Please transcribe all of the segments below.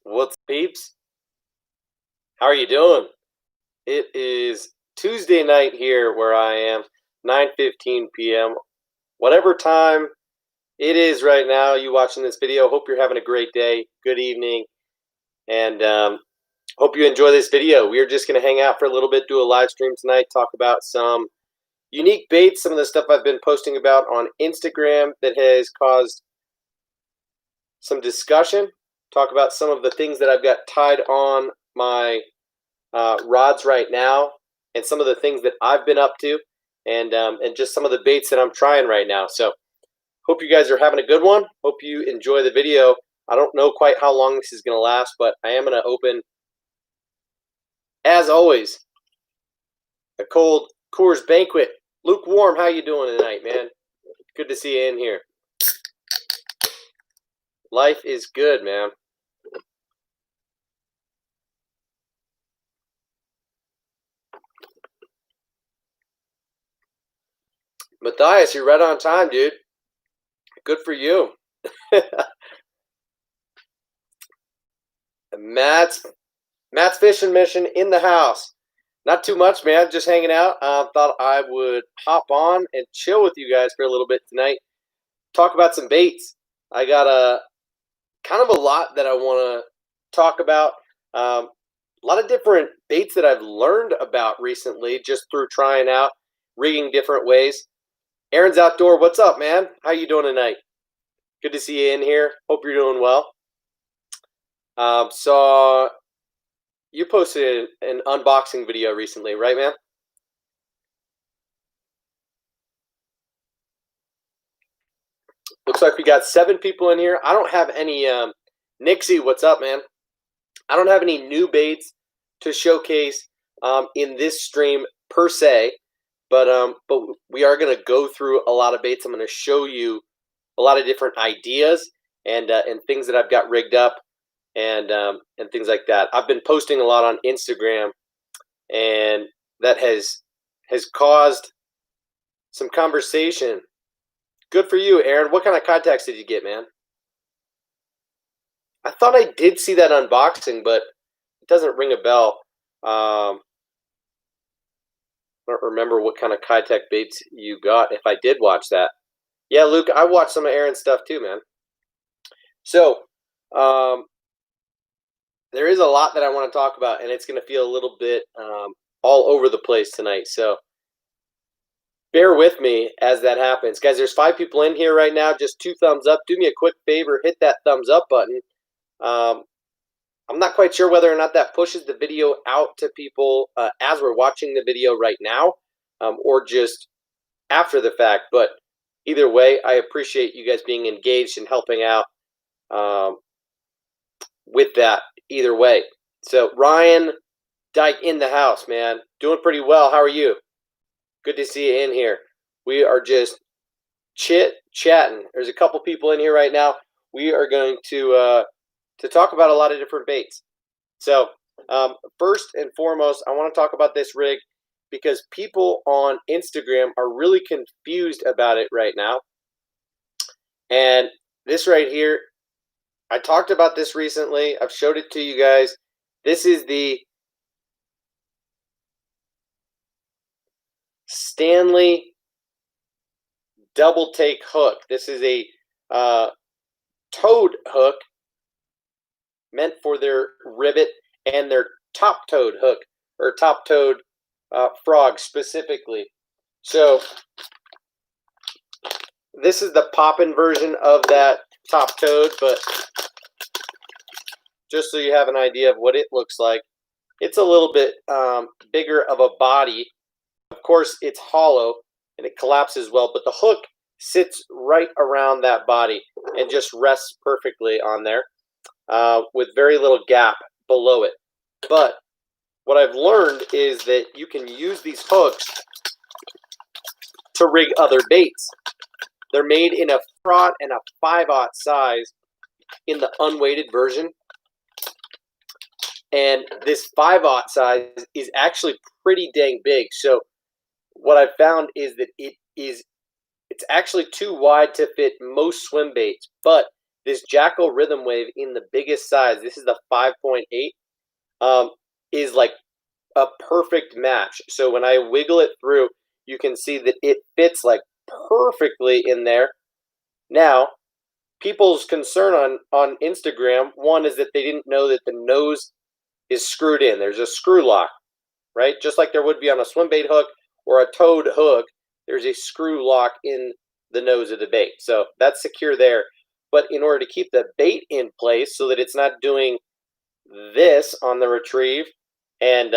What's peeps? How are you doing? It is Tuesday night here where I am, 9:15 p.m. Whatever time it is right now, you watching this video, hope you're having a great day, good evening, and hope you enjoy this video. We are just going to hang out for a little bit, do a live stream tonight, talk about some unique baits, some of the stuff I've been posting about on Instagram that has caused some discussion, talk about some of the things that I've got tied on my rods right now, and some of the things that I've been up to, and just some of the baits that I'm trying right now. So hope you guys are having a good one. Hope you enjoy the video. I don't know quite how long this is going to last, but I am going to open, as always, a cold Coors Banquet. Lukewarm, how you doing tonight, man? Good to see you in here. Life is good, man. Matthias, you're right on time, dude. Good for you. Matt's fishing mission in the house. Not too much, man. Just hanging out. Thought I would hop on and chill with you guys for a little bit tonight. Talk about some baits. I got a kind of a lot that I want to talk about. A lot of different baits that I've learned about recently just through trying out rigging different ways. Aaron's Outdoor, what's up, man? How you doing tonight? Good to see you in here. Hope you're doing well. Saw you posted an unboxing video recently, right, man? Looks like we got 7 people in here. I don't have any Nixie, what's up, man? I don't have any new baits to showcase in this stream per se, but we are going to go through a lot of baits. I'm going to show you a lot of different ideas and things that I've got rigged up and things like that. I've been posting a lot on Instagram, and that has caused some conversation. Good for you, Aaron. What kind of contacts did you get, man? I thought I did see that unboxing, but it doesn't ring a bell. I don't remember what kind of Kitech baits you got if I did watch that. Yeah, Luke, I watched some of Aaron's stuff too, man. So, there is a lot that I want to talk about, and it's going to feel a little bit all over the place tonight. So, bear with me as that happens. Guys, there's 5 people in here right now. Just 2 thumbs up. Do me a quick favor. Hit that thumbs up button. I'm not quite sure whether or not that pushes the video out to people as we're watching the video right now or just after the fact. But either way, I appreciate you guys being engaged and helping out with that either way. So Ryan Dyke in the house, man. Doing pretty well. How are you? Good to see you in here. We are just chatting. There's a couple people in here right now. We are going to talk about a lot of different baits. So first and foremost, I want to talk about this rig because people on Instagram are really confused about it right now. And this right here, I talked about this recently. I've showed it to you guys. This is the Stanley double take hook. This is a toad hook meant for their rivet and their top toed hook or top toed frog specifically. So this is the poppin' version of that top toed, but just so you have an idea of what it looks like, it's a little bit bigger of a body. Of course, it's hollow and it collapses well, but the hook sits right around that body and just rests perfectly on there with very little gap below it. But what I've learned is that you can use these hooks to rig other baits. They're made in a 4/0 and a 5/0 size in the unweighted version. And this 5/0 size is actually pretty dang big. So what I've found is that it's actually too wide to fit most swim baits, but this Jackal Rhythm Wave in the biggest size, this is the 5.8, is like a perfect match. So when I wiggle it through, you can see that it fits like perfectly in there. Now, people's concern on Instagram, one is that they didn't know that the nose is screwed in. There's a screw lock, right? Just like there would be on a swim bait hook or a toad hook, there's a screw lock in the nose of the bait. So that's secure there. But in order to keep the bait in place so that it's not doing this on the retrieve and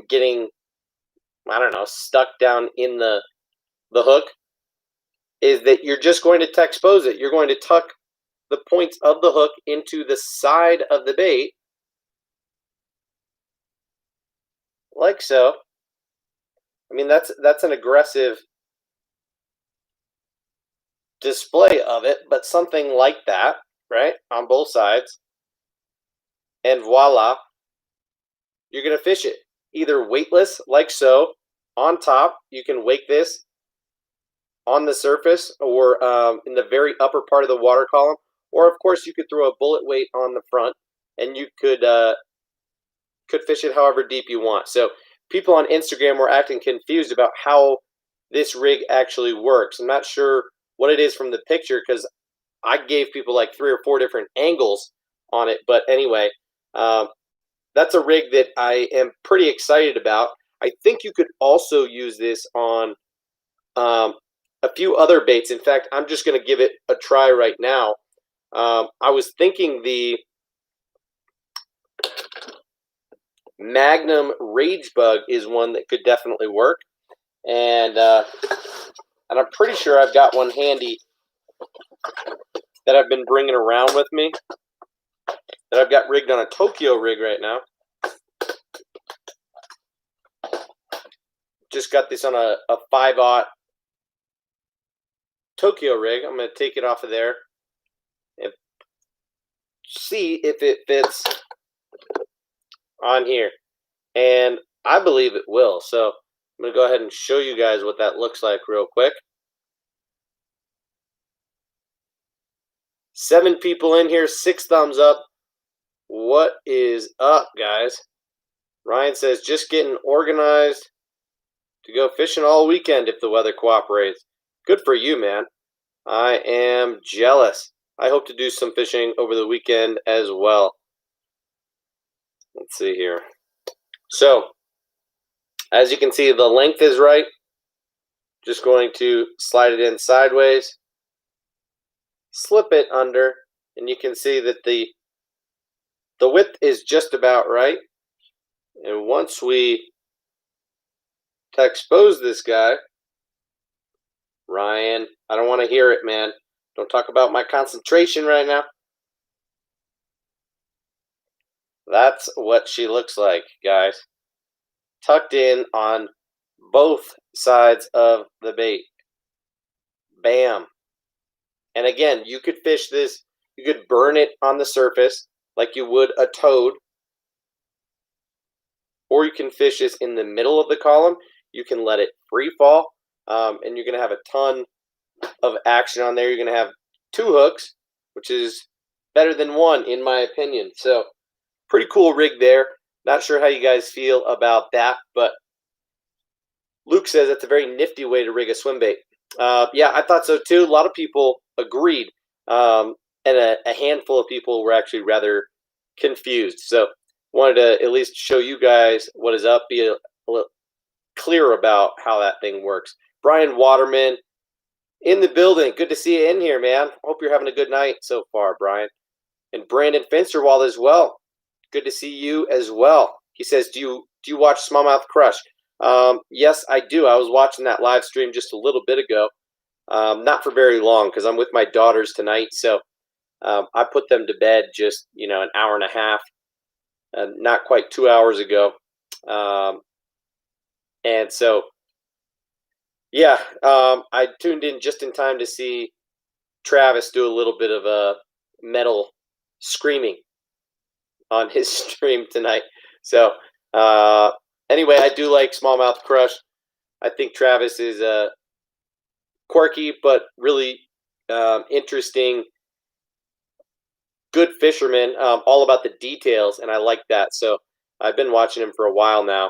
getting, I don't know, stuck down in the hook, is that you're just going to expose it. You're going to tuck the points of the hook into the side of the bait, like so. I mean, that's an aggressive display of it, but something like that, right, on both sides, and voila, you're going to fish it. Either weightless, like so, on top, you can wake this on the surface or in the very upper part of the water column, or of course you could throw a bullet weight on the front, and you could fish it however deep you want. So people on Instagram were acting confused about how this rig actually works. I'm not sure what it is from the picture because I gave people like 3 or 4 different angles on it. But anyway, that's a rig that I am pretty excited about. I think you could also use this on a few other baits. In fact, I'm just going to give it a try right now. I was thinking the Magnum Rage Bug is one that could definitely work, and I'm pretty sure I've got one handy that I've been bringing around with me that I've got rigged on a Tokyo rig right now. Just got this on a 5/0 Tokyo rig. I'm going to take it off of there and see if it fits on here, and I believe it will. So I'm going to go ahead and show you guys what that looks like real quick. 7 people in here, 6 thumbs up. What is up, guys? Ryan says, just getting organized to go fishing all weekend if the weather cooperates. Good for you, man. I am jealous. I hope to do some fishing over the weekend as well. Let's see here. So, as you can see, the length is right. Just going to slide it in sideways, slip it under, and you can see that the width is just about right. And once we expose this guy, Ryan, I don't want to hear it, man. Don't talk about my concentration right now. That's what she looks like, guys. Tucked in on both sides of the bait. Bam. And again, you could fish this, you could burn it on the surface like you would a toad, or you can fish this in the middle of the column. You can let it free fall, and you're going to have a ton of action on there. You're going to have 2 hooks, which is better than 1 in my opinion. So pretty cool rig there. Not sure how you guys feel about that, but Luke says that's a very nifty way to rig a swim bait. Yeah, I thought so too. A lot of people agreed, and a handful of people were actually rather confused. So wanted to at least show you guys what is up, be a little clear about how that thing works. Brian Waterman in the building. Good to see you in here, man. Hope you're having a good night so far, Brian. And Brandon Finsterwald as well. Good to see you as well. He says, do you watch Smallmouth Crush? Yes, I do. I was watching that live stream just a little bit ago. Not for very long because I'm with my daughters tonight. So I put them to bed just, an hour and a half, not quite 2 hours ago. And so, yeah, I tuned in just in time to see Travis do a little bit of a metal screaming on his stream tonight. So, anyway, I do like Smallmouth Crush. I think Travis is quirky, but really interesting good fisherman, all about the details, and I like that. So I've been watching him for a while now,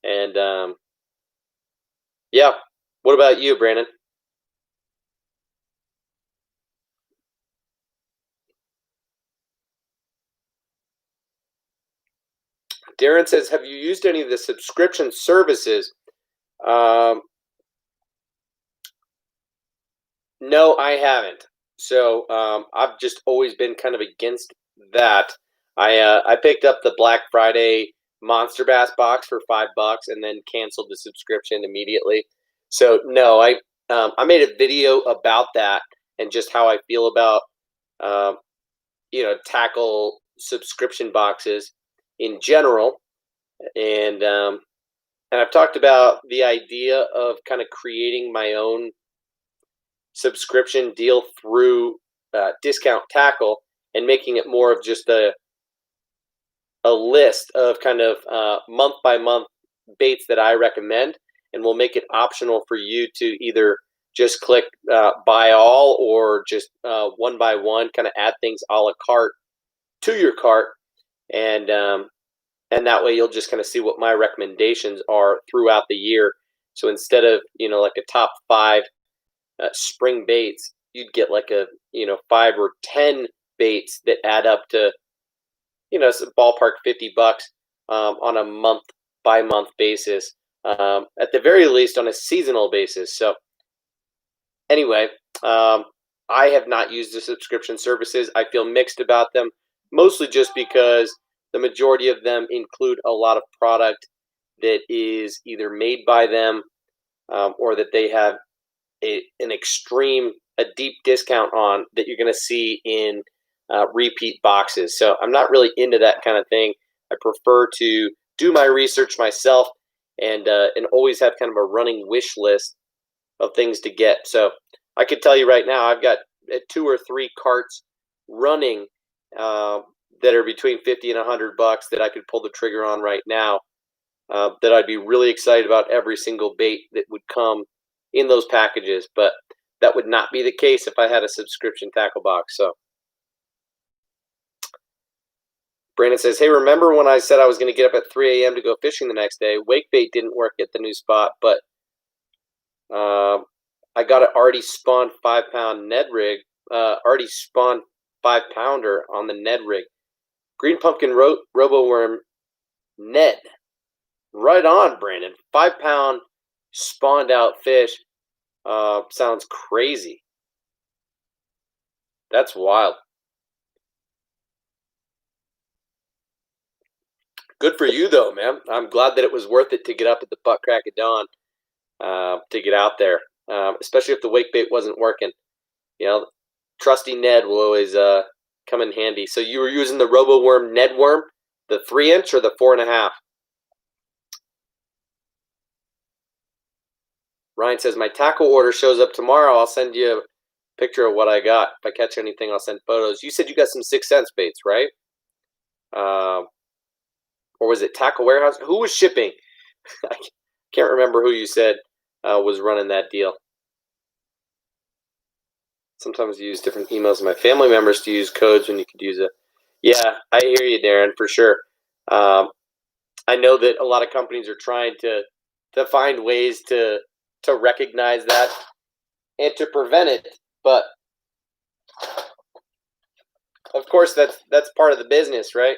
and yeah. What about you, Brandon? Darren says, "Have you used any of the subscription services?" Um, no, I haven't. So I've just always been kind of against that. I picked up the Black Friday Monster Bass box for $5 and then canceled the subscription immediately. So no, I made a video about that and just how I feel about um, tackle subscription boxes in general, and I've talked about the idea of kind of creating my own subscription deal through Discount Tackle and making it more of just a list of kind of month by month baits that I recommend, and we'll make it optional for you to either just click buy all or just one by one, kind of add things a la carte to your cart, and that way you'll just kind of see what my recommendations are throughout the year. So instead of like a top five spring baits, you'd get like a 5 or 10 baits that add up to it's a ballpark $50 on a month by month basis, at the very least on a seasonal basis. So anyway, I have not used the subscription services. I feel mixed about them, mostly just because the majority of them include a lot of product that is either made by them or that they have a deep discount on that you're going to see in repeat boxes. So I'm not really into that kind of thing. I prefer to do my research myself and always have kind of a running wish list of things to get. So I could tell you right now, I've got 2 or 3 carts running that are between 50 and $100 that I could pull the trigger on right now. That I'd be really excited about every single bait that would come in those packages, but that would not be the case if I had a subscription tackle box. So Brandon says, "Hey, remember when I said I was going to get up at 3 a.m. to go fishing the next day? Wake bait didn't work at the new spot, but I got an already spawned 5-pound Ned rig, already spawned 5-pounder on the Ned rig. Green Pumpkin Robo Worm Ned. Right on, Brandon. 5-pound spawned out fish. Sounds crazy. That's wild. Good for you, though, man. I'm glad that it was worth it to get up at the butt crack of dawn to get out there, especially if the wake bait wasn't working. Trusty Ned will always come in handy. So you were using the Robo Worm Ned worm, the 3-inch or the 4.5? Ryan says, "My tackle order shows up tomorrow. I'll send you a picture of what I got. If I catch anything, I'll send photos." You said you got some 6 cents baits, right? Uh, or was it Tackle Warehouse? Who was shipping? I can't remember who you said was running that deal. Sometimes you use different emails of my family members to use codes when you could use it. Yeah, I hear you, Darren, for sure. I know that a lot of companies are trying to find ways to recognize that and to prevent it, but of course that's part of the business, right?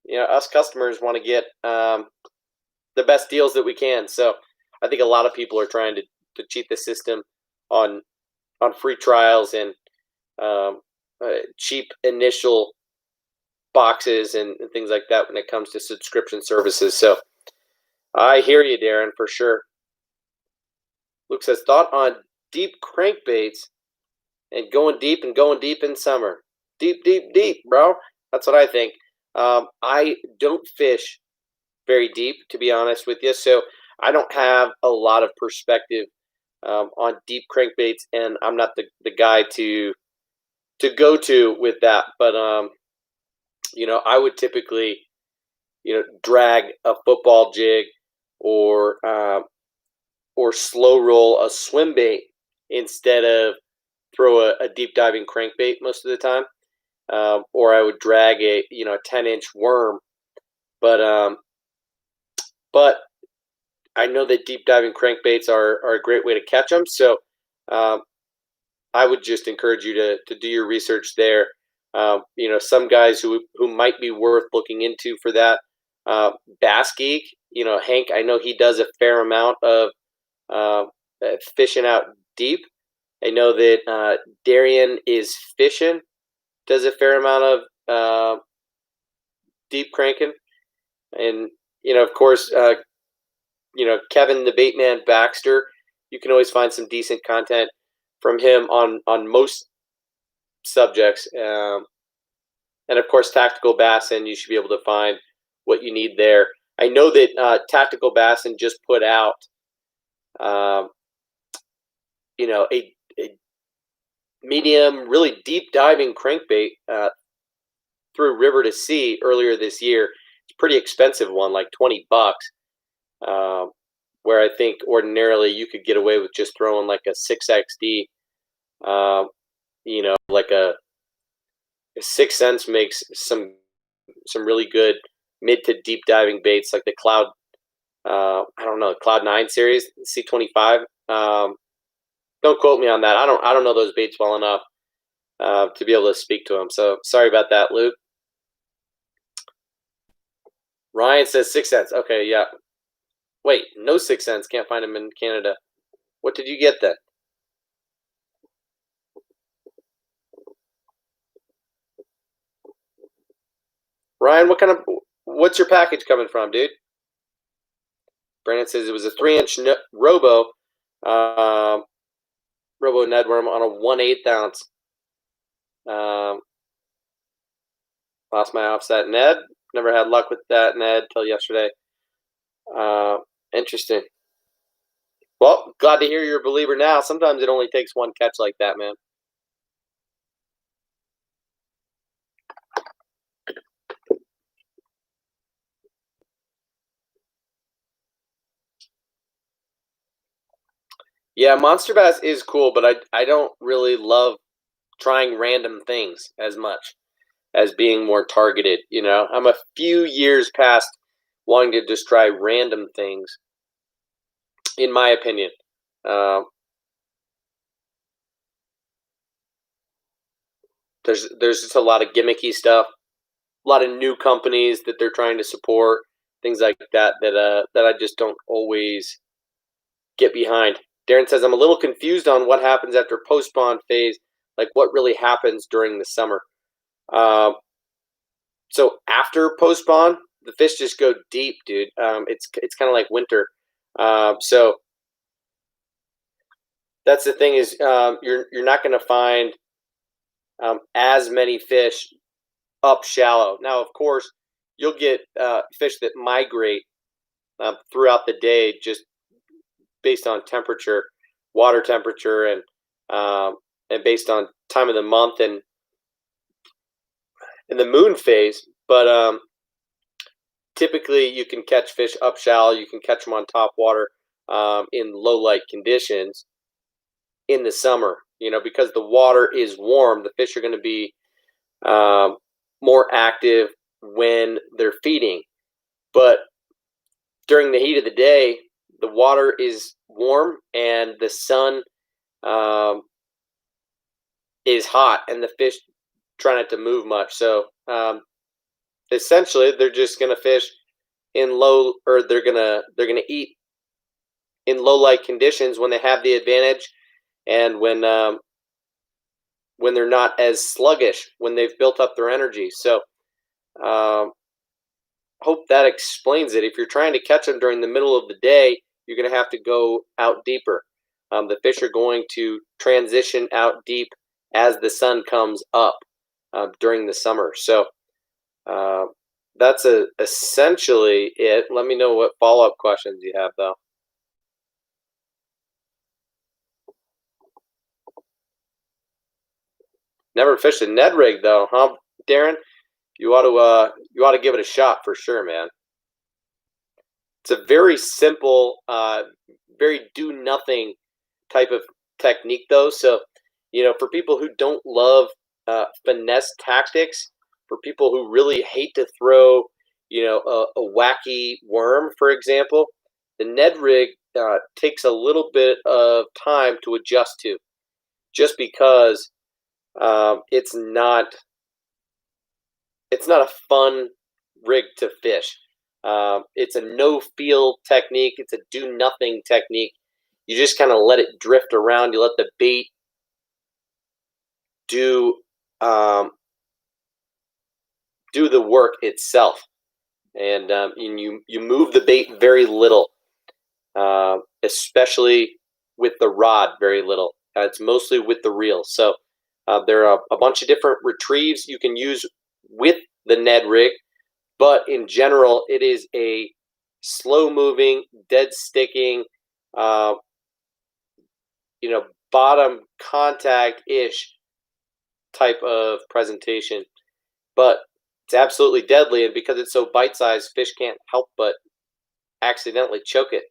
Us customers want to get the best deals that we can. So I think a lot of people are trying to cheat the system on free trials and cheap initial boxes and things like that when it comes to subscription services. So I hear you, Darren, for sure. Luke says, "Thought on deep crankbaits and going deep in summer. Deep, deep, deep, bro." That's what I think. I don't fish very deep, to be honest with you, so I don't have a lot of perspective on deep crankbaits, and I'm not the guy to go to with that. But I would typically drag a football jig or slow roll a swim bait instead of throw a deep diving crankbait most of the time. or I would drag a 10-inch worm. But but I know that deep diving crankbaits are a great way to catch them. So um, I would just encourage you to do your research there. Some guys who might be worth looking into for that. Bass Geek, Hank, I know he does a fair amount of uh, fishing out deep. I know that Darian is fishing, does a fair amount of deep cranking, and of course, Kevin the Baitman Baxter. You can always find some decent content from him on most subjects, and of course, Tactical Bassin. You should be able to find what you need there. I know that Tactical Bassin just put out, um, a medium, really deep diving crankbait through River to Sea earlier this year. It's a pretty expensive one, like $20. Um, where I think ordinarily you could get away with just throwing like a 6XD. Like a 6 cents makes some really good mid to deep diving baits, like the Cloud. I don't know, Cloud 9 series, C25. Don't quote me on that. I don't know those baits well enough to be able to speak to them. So sorry about that, Luke. Ryan says 6 cents. Okay, yeah. Wait, no 6 cents. Can't find them in Canada. What did you get then? Ryan, what's your package coming from, dude? Brandon says it was a 3-inch Robo Nedworm on a 1/8 ounce. Lost my offset Ned. Never had luck with that Ned till yesterday. Interesting. Well, glad to hear you're a believer now. Sometimes it only takes one catch like that, man. Yeah, Monster Bass is cool, but I don't really love trying random things as much as being more targeted. I'm a few years past wanting to just try random things, in my opinion. There's just a lot of gimmicky stuff, a lot of new companies that they're trying to support, things like that I just don't always get behind. Darren says I'm a little confused on what happens after post spawn phase, like what really happens during the summer. So after post spawn, the fish just go deep, dude. It's kind of like winter. So that's the thing is you're not going to find as many fish up shallow. Now, of course, you'll get fish that migrate throughout the day just based on temperature, water temperature, and based on time of the month and in the moon phase. But typically, you can catch fish up shallow. You can catch them on top water in low light conditions in the summer. Because the water is warm, the fish are going to be more active when they're feeding. But during the heat of the day, the water is warm and the sun is hot, and the fish try not to move much. So essentially, they're just going to fish in low, or they're gonna eat in low light conditions when they have the advantage, and when they're not as sluggish, when they've built up their energy. So hope that explains it. If you're trying to catch them during the middle of the day, you're going to have to go out deeper. The fish are going to transition out deep as the sun comes up during the summer. So that's essentially it. Let me know what follow-up questions you have, though. Never fished a Ned rig, though, huh, Darren? You ought to give it a shot for sure, man. It's a very simple, very do nothing type of technique, though. So, for people who don't love finesse tactics for people who really hate to throw, a wacky worm, for example. The Ned rig takes a little bit of time to adjust to, just because it's not a fun rig to fish. It's a no feel technique. It's a do nothing technique. You just kind of let it drift around. You let the bait do do the work itself, and you move the bait very little, especially with the rod, very little. It's mostly with the reel. So there are a bunch of different retrieves you can use with the Ned rig, but in general, it is a slow moving, dead sticking, uh, bottom contact ish type of presentation. But it's absolutely deadly, and because it's so bite sized, fish can't help but accidentally choke it.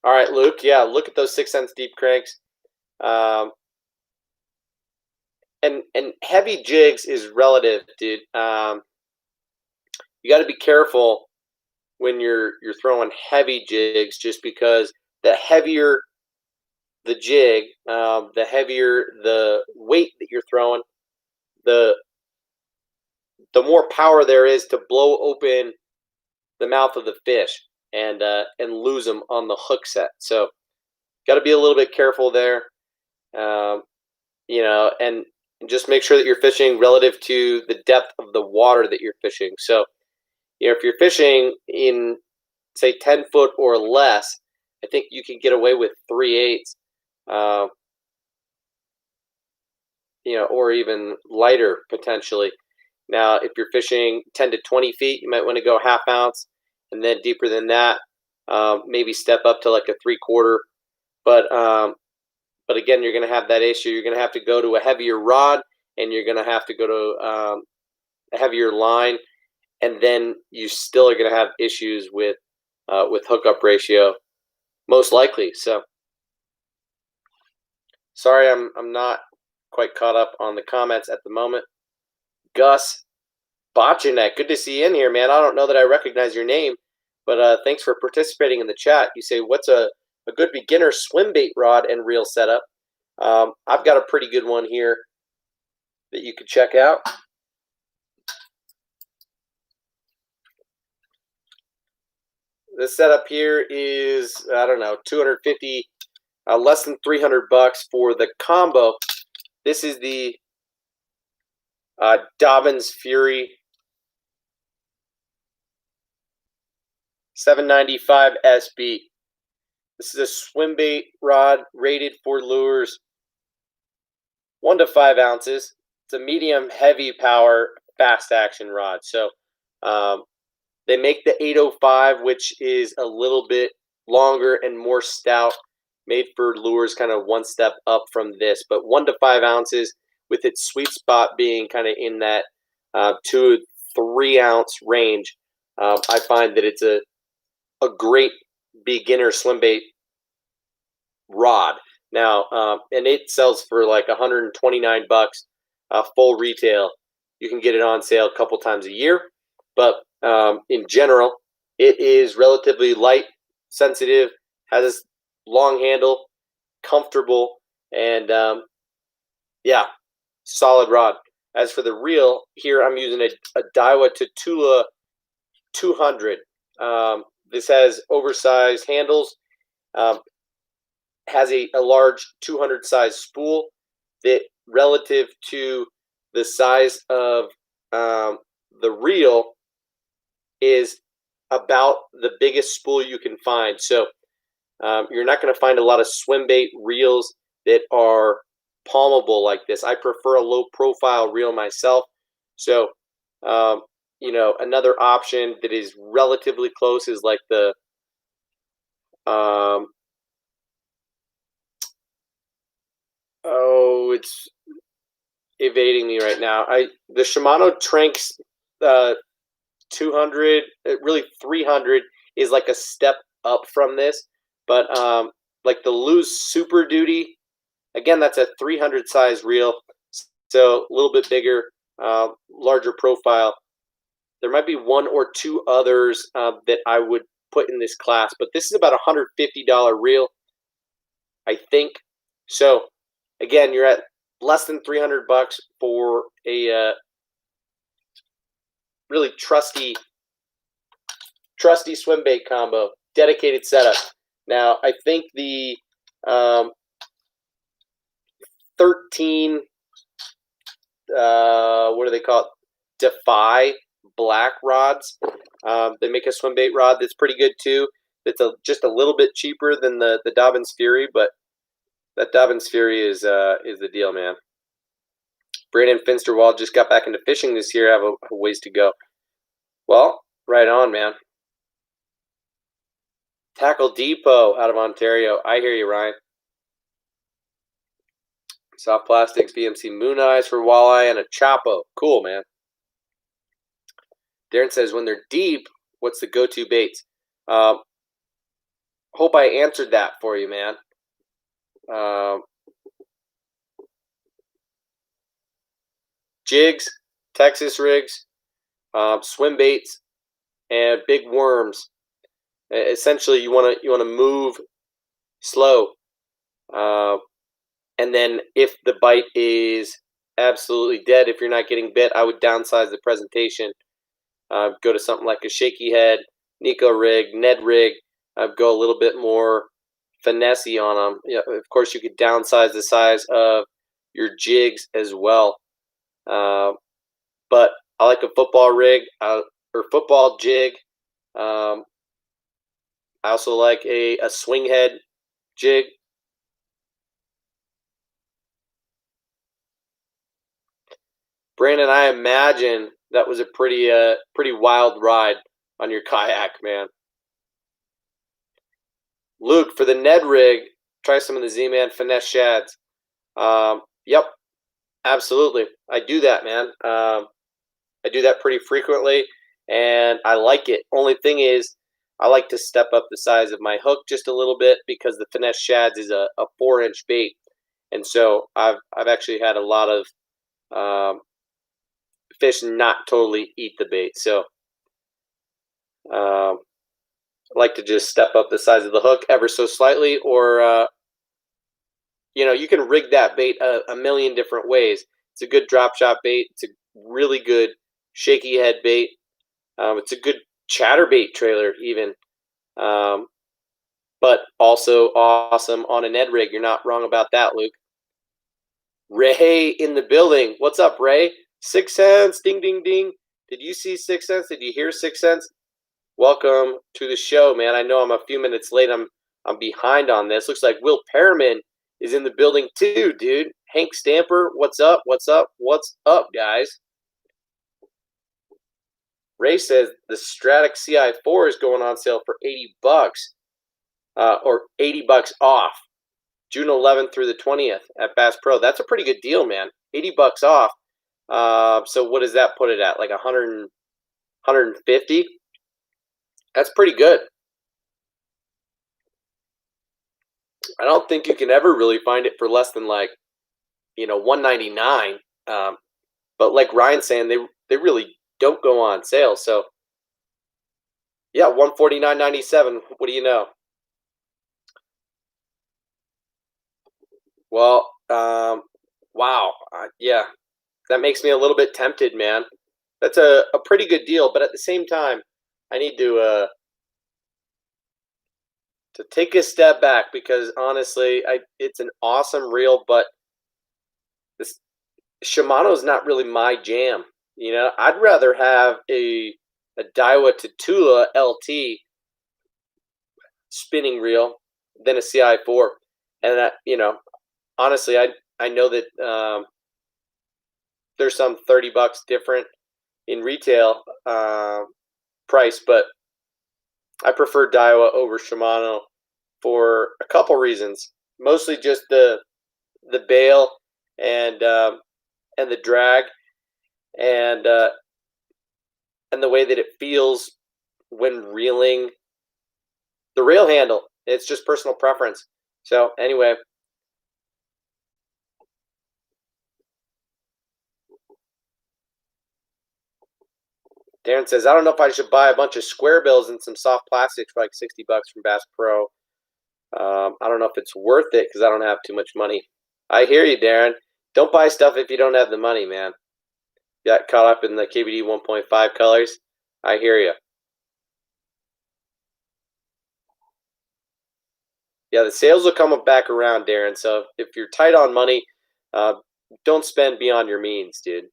All right, Luke. Yeah, look at those 6 cents deep cranks. And heavy jigs is relative, dude. You got to be careful when you're throwing heavy jigs, just because the heavier the jig, the heavier the weight that you're throwing, the more power there is to blow open the mouth of the fish and lose them on the hook set. So got to be a little bit careful there, and just make sure that you're fishing relative to the depth of the water that you're fishing. So, if you're fishing in, say, 10 foot or less, I think you can get away with 3/8, or even lighter potentially. Now, if you're fishing 10 to 20 feet, you might want to go half ounce, and then deeper than that, maybe step up to like a 3/4. But again, you're going to have that issue. You're going to have to go to a heavier rod, and you're going to have to go to a heavier line, and then you still are going to have issues with hookup ratio, most likely. So, sorry, I'm not quite caught up on the comments at the moment. Gus Botchanek, good to see you in here, man. I don't know that I recognize your name, but thanks for participating in the chat. You say, what's a good beginner swim bait rod and reel setup? I've got a pretty good one here that you could check out. This setup here is, I don't know, 250, less than $300 for the combo. This is the Dobyns Fury 795 SB. This is a swim bait rod rated for lures 1 to 5 ounces. It's a medium heavy power fast action rod. So they make the 805, which is a little bit longer and more stout, made for lures kind of one step up from this. But 1 to 5 ounces, with its sweet spot being kind of in that 2 to 3 ounce range. I find that it's a great beginner swim bait rod. Now, and it sells for like $129 full retail. You can get it on sale a couple times a year, but in general, it is relatively light, sensitive, has a long handle, comfortable, and solid rod. As for the reel, here I'm using a Daiwa Tatula 200. This has oversized handles, has a large 200 size spool that, relative to the size of the reel, is about the biggest spool you can find. So you're not going to find a lot of swim bait reels that are palmable like this. I prefer a low profile reel myself. So another option that is relatively close is like the it's evading me right now. The Shimano Tranx 200, really 300, is like a step up from this, but like the Lew's Super Duty Again, that's a 300 size reel, so a little bit bigger, larger profile. There might be one or two others that I would put in this class, but this is about a $150 reel, I think. So again, you're at less than $300 for a really trusty swim bait combo, dedicated setup. Now, I think the 13, what do they call it? Defy black rods. They make a swim bait rod that's pretty good too. It's just a little bit cheaper than the Dobyns Fury, but that Dobyns Fury is the deal, man. Brandon Finsterwald just got back into fishing this year. I have a ways to go. Well, right on, man. Tackle Depot out of Ontario. I hear you, Ryan. Soft plastics, BMC Moon Eyes for walleye, and a Chapo. Cool, man. Darren says, when they're deep, what's the go-to baits? Hope I answered that for you, man. Jigs, Texas rigs, swim baits, and big worms. Essentially, you want to move slow, and then if the bite is absolutely dead, if you're not getting bit, I would downsize the presentation. Go to something like a Shaky Head, Nico rig, Ned rig. Go a little bit more finessey on them. Yeah, of course, you could downsize the size of your jigs as well. But I like a football rig or football jig. I also like a swing head jig. Brandon, I imagine that was a pretty wild ride on your kayak, man. Luke, for the Ned rig, try some of the Z-Man finesse shads. Yep, absolutely. I do that, man. I do that pretty frequently, and I like it. Only thing is, I like to step up the size of my hook just a little bit because the finesse shads is a 4-inch bait, and so I've actually had a lot of fish not totally eat the bait. So I like to just step up the size of the hook ever so slightly, or you can rig that bait a million different ways. It's a good drop shot bait. It's a really good shaky head bait. It's a good chatterbait trailer even, but also awesome on a Ned rig. You're not wrong about that, Luke. Ray in the building. What's up, Ray? 6 cents, ding, ding, ding. Did you see 6 cents? Did you hear 6 cents? Welcome to the show, man. I know I'm a few minutes late. I'm behind on this. Looks like Will Perriman is in the building too, dude. Hank Stamper, what's up? What's up? What's up, guys? Ray says the Stratic CI4 is going on sale for $80, or $80 off, June 11th through the 20th at Bass Pro. That's a pretty good deal, man. $80 off. So what does that put it at? Like 150? That's pretty good. I don't think you can ever really find it for less than $199. But like Ryan's saying, they really don't go on sale. So yeah, $149.97. What do you know? Well, wow, yeah, that makes me a little bit tempted, man. That's a pretty good deal, but at the same time, I need to take a step back because honestly, it's an awesome reel, but this Shimano is not really my jam. I'd rather have a Daiwa Tatula LT spinning reel than a CI4, and honestly, I know that there's some $30 different in retail price, but I prefer Daiwa over Shimano for a couple reasons. Mostly just the bail and the drag and the way that it feels when reeling. The rail handle. It's just personal preference. So anyway, Darren says, I don't know if I should buy a bunch of square bills and some soft plastics for like $60 from Bass Pro. I don't know if it's worth it because I don't have too much money. I hear you, Darren. Don't buy stuff if you don't have the money, man. Got caught up in the KBD 1.5 colors. I hear you. Yeah, the sales will come back around, Darren. So if you're tight on money, don't spend beyond your means, dude.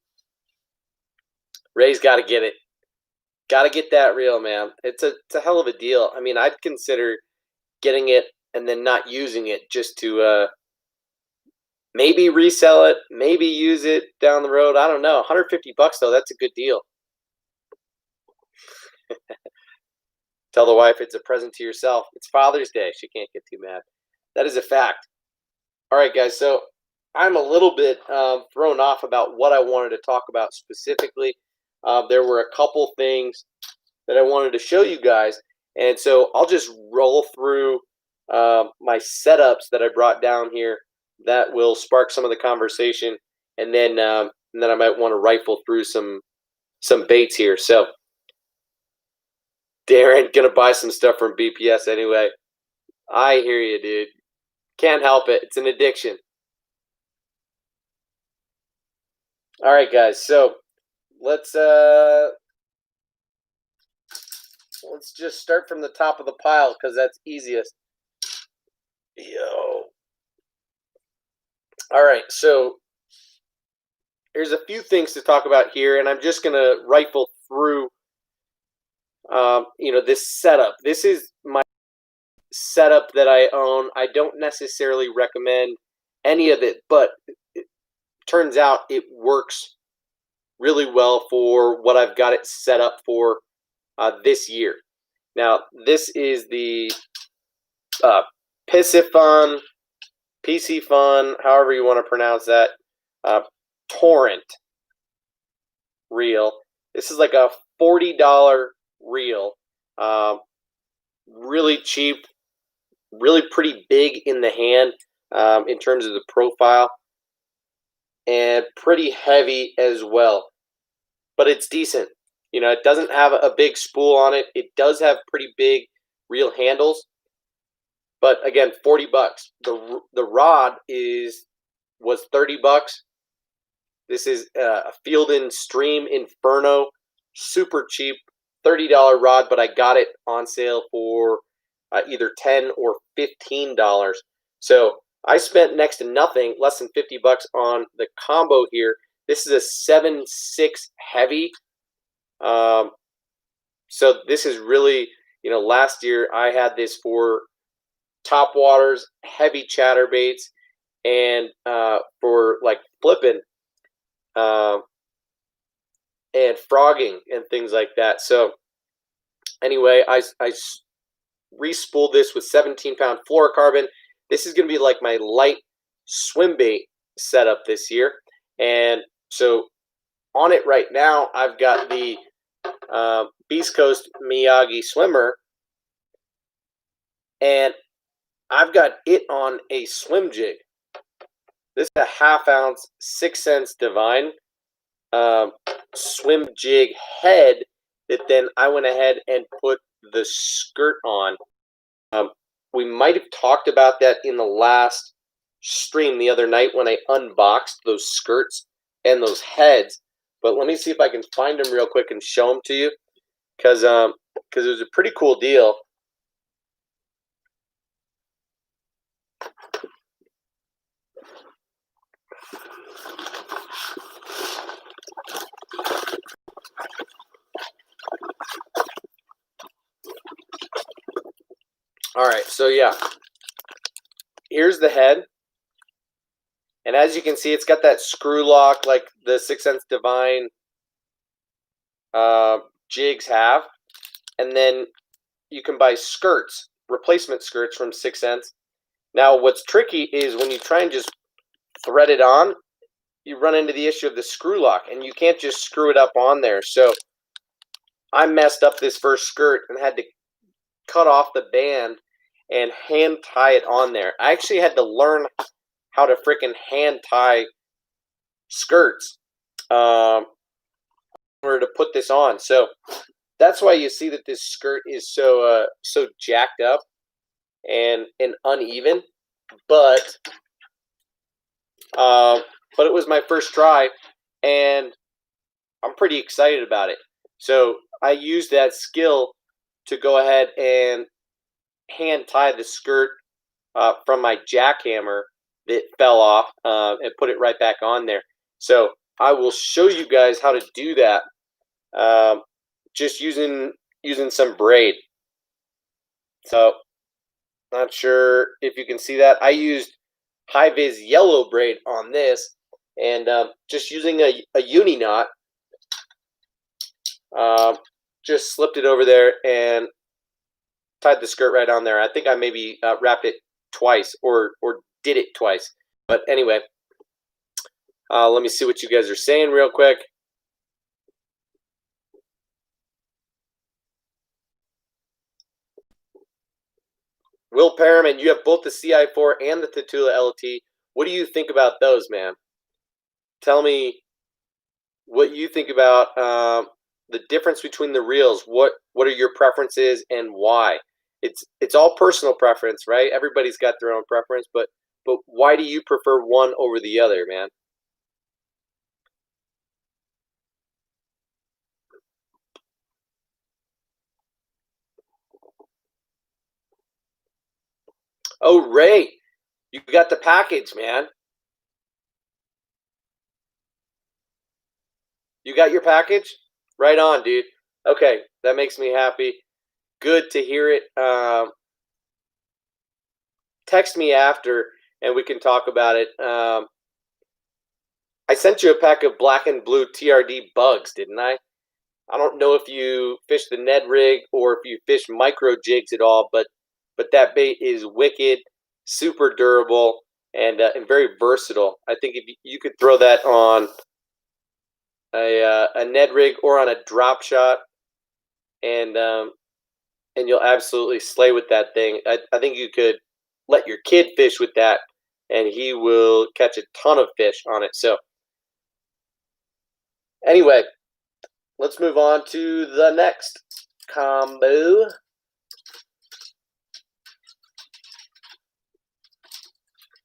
Ray's got to get it. Got to get that reel, man. It's a hell of a deal. I mean, I'd consider getting it and then not using it just to maybe resell it, maybe use it down the road. I don't know. $150 though, that's a good deal. Tell the wife it's a present to yourself. It's Father's Day. She can't get too mad. That is a fact. All right, guys. So I'm a little bit thrown off about what I wanted to talk about specifically. There were a couple things that I wanted to show you guys. And so I'll just roll through my setups that I brought down here that will spark some of the conversation. And then I might want to rifle through some baits here. So Darren, gonna buy some stuff from BPS anyway. I hear you, dude. Can't help it. It's an addiction. All right, guys. So let's just start from the top of the pile because that's easiest. Yo. All right. So there's a few things to talk about here, and I'm just gonna rifle through. This setup. This is my setup that I own. I don't necessarily recommend any of it, but it turns out it works really well for what I've got it set up for this year. Now, this is the Piscifun, however you want to pronounce that, Torrent reel. This is like a $40 reel. Really cheap, really pretty big in the hand in terms of the profile, and pretty heavy as well. But it's decent. It doesn't have a big spool on it. It does have pretty big reel handles. But again, $40. The rod was $30. This is a Field & Stream Inferno, super cheap, $30 rod, but I got it on sale for either $10 or $15. So I spent next to nothing, less than $50 on the combo here. This is a 7.6 heavy. So this is really, last year I had this for top waters, heavy chatterbaits, and for like flipping and frogging and things like that. So anyway, I re-spooled this with 17-pound fluorocarbon. This is going to be like my light swim bait setup this year. And so on it right now, I've got the Beast Coast Miyagi Swimmer, and I've got it on a swim jig. This is a 1/2 ounce, 6 cents Divine swim jig head that then I went ahead and put the skirt on. We might have talked about that in the last stream the other night when I unboxed those skirts and those heads. But let me see if I can find them real quick and show them to you, because it was a pretty cool deal. All right, so yeah, here's the head. And as you can see, it's got that screw lock like the 6 cents Divine jigs have. And then you can buy skirts, replacement skirts from 6 cents. Now, what's tricky is when you try and just thread it on, you run into the issue of the screw lock, and you can't just screw it up on there. So I messed up this first skirt and had to cut off the band and hand tie it on there. I actually had to learn how to freaking hand tie skirts. order to put this on. So that's why you see that this skirt is so jacked up and uneven. But it was my first try, and I'm pretty excited about it. So I used that skill to go ahead and hand tie the skirt from my jackhammer that fell off and put it right back on there. So I will show you guys how to do that just using some braid. So not sure if you can see that. I used high-vis yellow braid on this, and just using a uni knot, just slipped it over there and tied the skirt right on there. I think I maybe wrapped it twice or did it twice. But anyway, let me see what you guys are saying real quick. Will Perriman, you have both the CI4 and the Tatula LT. What do you think about those, man? Tell me what you think about the difference between the reels. What are your preferences and why? It's all personal preference, right? Everybody's got their own preference, but why do you prefer one over the other, man? Oh, Ray, you got the package, man. You got your package? Right on, dude. Okay, that makes me happy. Good to hear it. Text me after, and we can talk about it. I sent you a pack of black and blue TRD bugs, didn't I? I don't know if you fish the Ned rig or if you fish micro jigs at all, but that bait is wicked, super durable, and very versatile. I think if you could throw that on a Ned rig or on a drop shot, and you'll absolutely slay with that thing. I think you could let your kid fish with that, and he will catch a ton of fish on it. So anyway, let's move on to the next combo.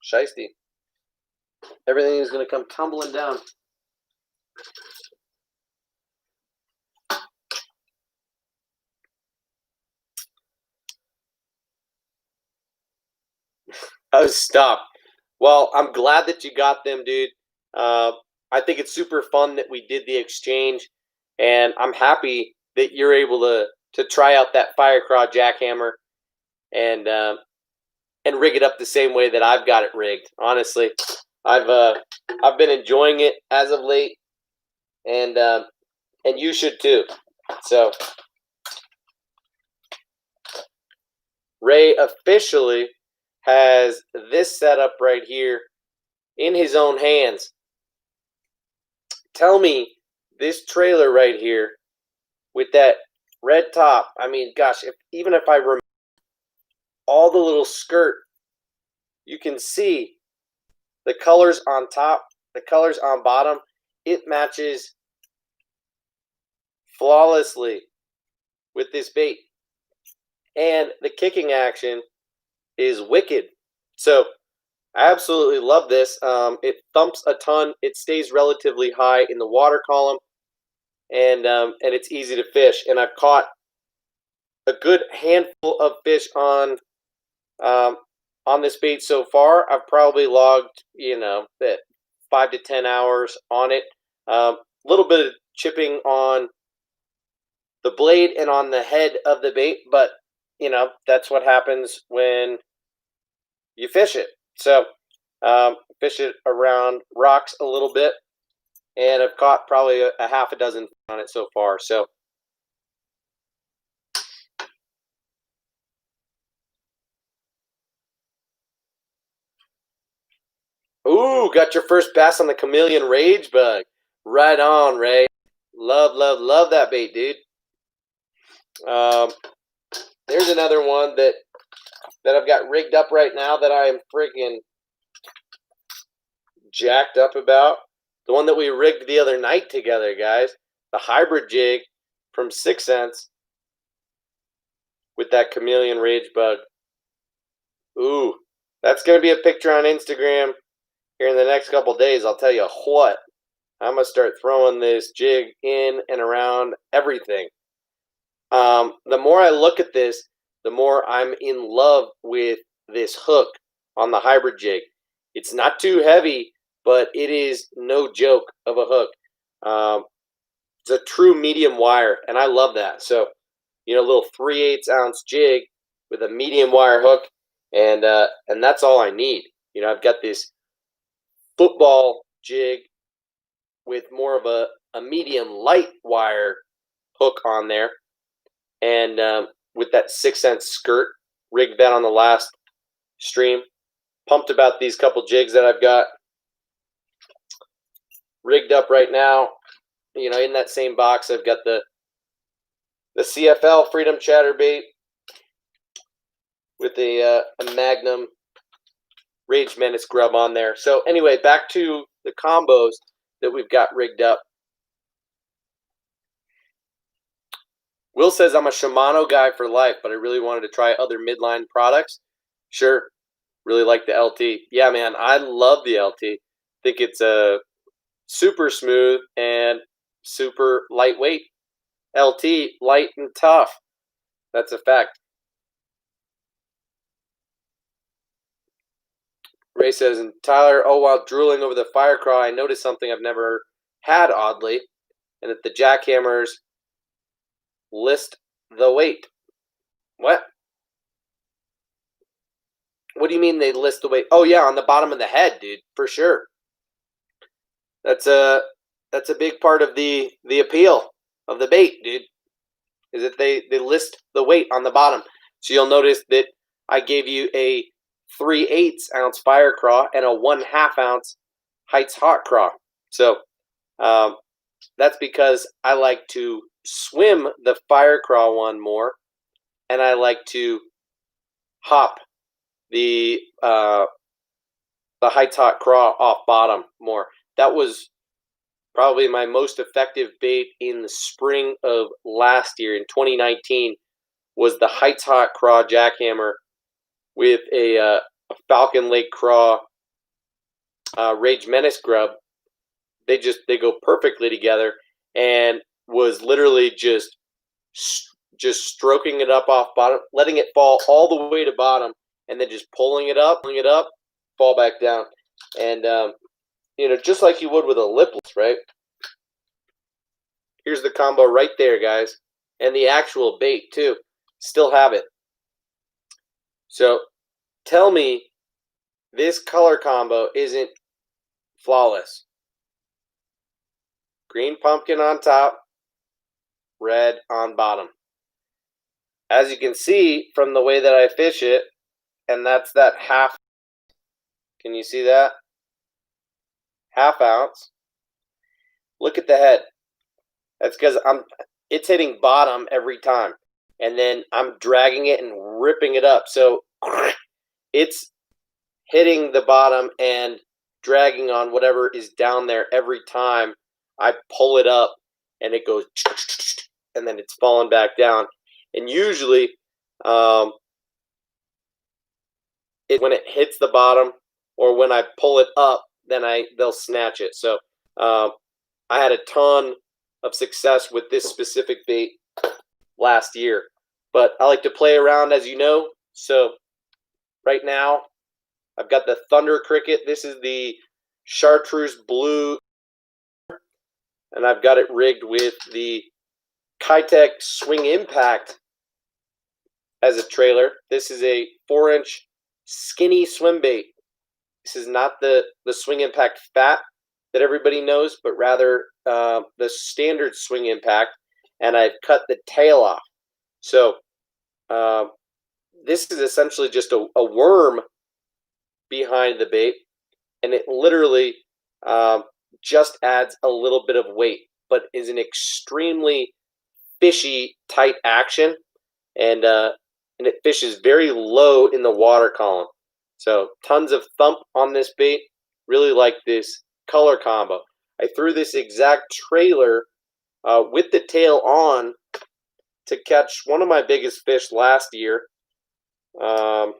Shiesty. Everything is going to come tumbling down. Oh, stop. Well, I'm glad that you got them, dude. I think it's super fun that we did the exchange, and I'm happy that you're able to try out that Firecraw jackhammer and rig it up the same way that I've got it rigged. Honestly, I've been enjoying it as of late, and you should too. So Ray officially has this setup right here in his own hands. Tell me, this trailer right here with that red top, I mean, gosh, even if I remove all the little skirt, you can see the colors on top, the colors on bottom. It matches flawlessly with this bait. And the kicking action is wicked. So I absolutely love this. It thumps a ton. It stays relatively high in the water column, and it's easy to fish. And I've caught a good handful of fish on this bait so far. I've probably logged, 5 to 10 hours on it. A little bit of chipping on the blade and on the head of the bait, but that's what happens when you fish it. So fish it around rocks a little bit, and I've caught probably a half a dozen on it so far. So ooh, got your first bass on the Chameleon Rage Bug. Right on, Ray. Love, love, love that bait, dude. There's another one that I've got rigged up right now that I am freaking jacked up about. The one that we rigged the other night together, guys. the hybrid jig from 6 Cents with that chameleon rage bug. Ooh, that's going to be a picture on Instagram here in the next couple days. I'll tell you what, I'm going to start throwing this jig in and around everything. The more I look at this, the more I'm in love with this hook on the hybrid jig. It's not too heavy, but it is no joke of a hook. It's a true medium wire, and I love that. So, you know, a little 3/8 ounce jig with a medium wire hook, and that's all I need. You know, I've got this football jig with more of a medium light wire hook on there, and with that 6 Cents skirt, rigged that on the last stream. Pumped about these couple jigs that I've got rigged up right now. You know, in that same box, I've got the CFL Freedom Chatterbait with a Magnum Rage Menace grub on there. So anyway, back to the combos that we've got rigged up. Will says, I'm a Shimano guy for life, but I really wanted to try other midline products. Sure. Really like the LT. Yeah, man, I love the LT. Think it's super smooth and super lightweight. LT, light and tough. That's a fact. Ray says, and Tyler, oh, while drooling over the fire craw, I noticed something I've never had, oddly, and that the jackhammers list the weight. What? What do you mean they list the weight? Oh, yeah, on the bottom of the head, dude, for sure. That's a big part of the appeal of the bait, dude, is that they list the weight on the bottom. So you'll notice that I gave you a 3/8 ounce fire craw and a 1/2 ounce Heights hot craw. So that's because I like to swim the fire craw one more, and I like to hop the Heights hot craw off bottom more. That was probably my most effective bait in the spring of last year, in 2019, was the Heights hot craw jackhammer with a Falcon Lake craw Rage Menace grub. They go perfectly together, and was literally just stroking it up off bottom, letting it fall all the way to bottom, and then just pulling it up, fall back down, and you know, just like you would with a lipless, right? Here's the combo right there, guys, and the actual bait too. Still have it. So tell me this color combo isn't flawless. Green pumpkin on top, red on bottom. As you can see from the way that I fish it, and that's that half. Can you see that? 1/2 ounce. Look at the head. That's because it's hitting bottom every time, and then I'm dragging it and ripping it up. So it's hitting the bottom and dragging on whatever is down there every time I pull it up, and it goes, and then it's falling back down. And usually, when it hits the bottom or when I pull it up, then they'll snatch it. So I had a ton of success with this specific bait last year, but I like to play around, as you know. So right now, I've got the Thunder Cricket. This is the Chartreuse Blue, and I've got it rigged with the Kitech Swing Impact as a trailer. This is a 4-inch skinny swim bait. This is not the Swing Impact Fat that everybody knows, but rather the standard Swing Impact, and I've cut the tail off. So this is essentially just a worm behind the bait, and it literally just adds a little bit of weight, but is an extremely fishy tight action, and it fishes very low in the water column. So tons of thump on this bait. Really like this color combo. I threw this exact trailer with the tail on to catch one of my biggest fish last year on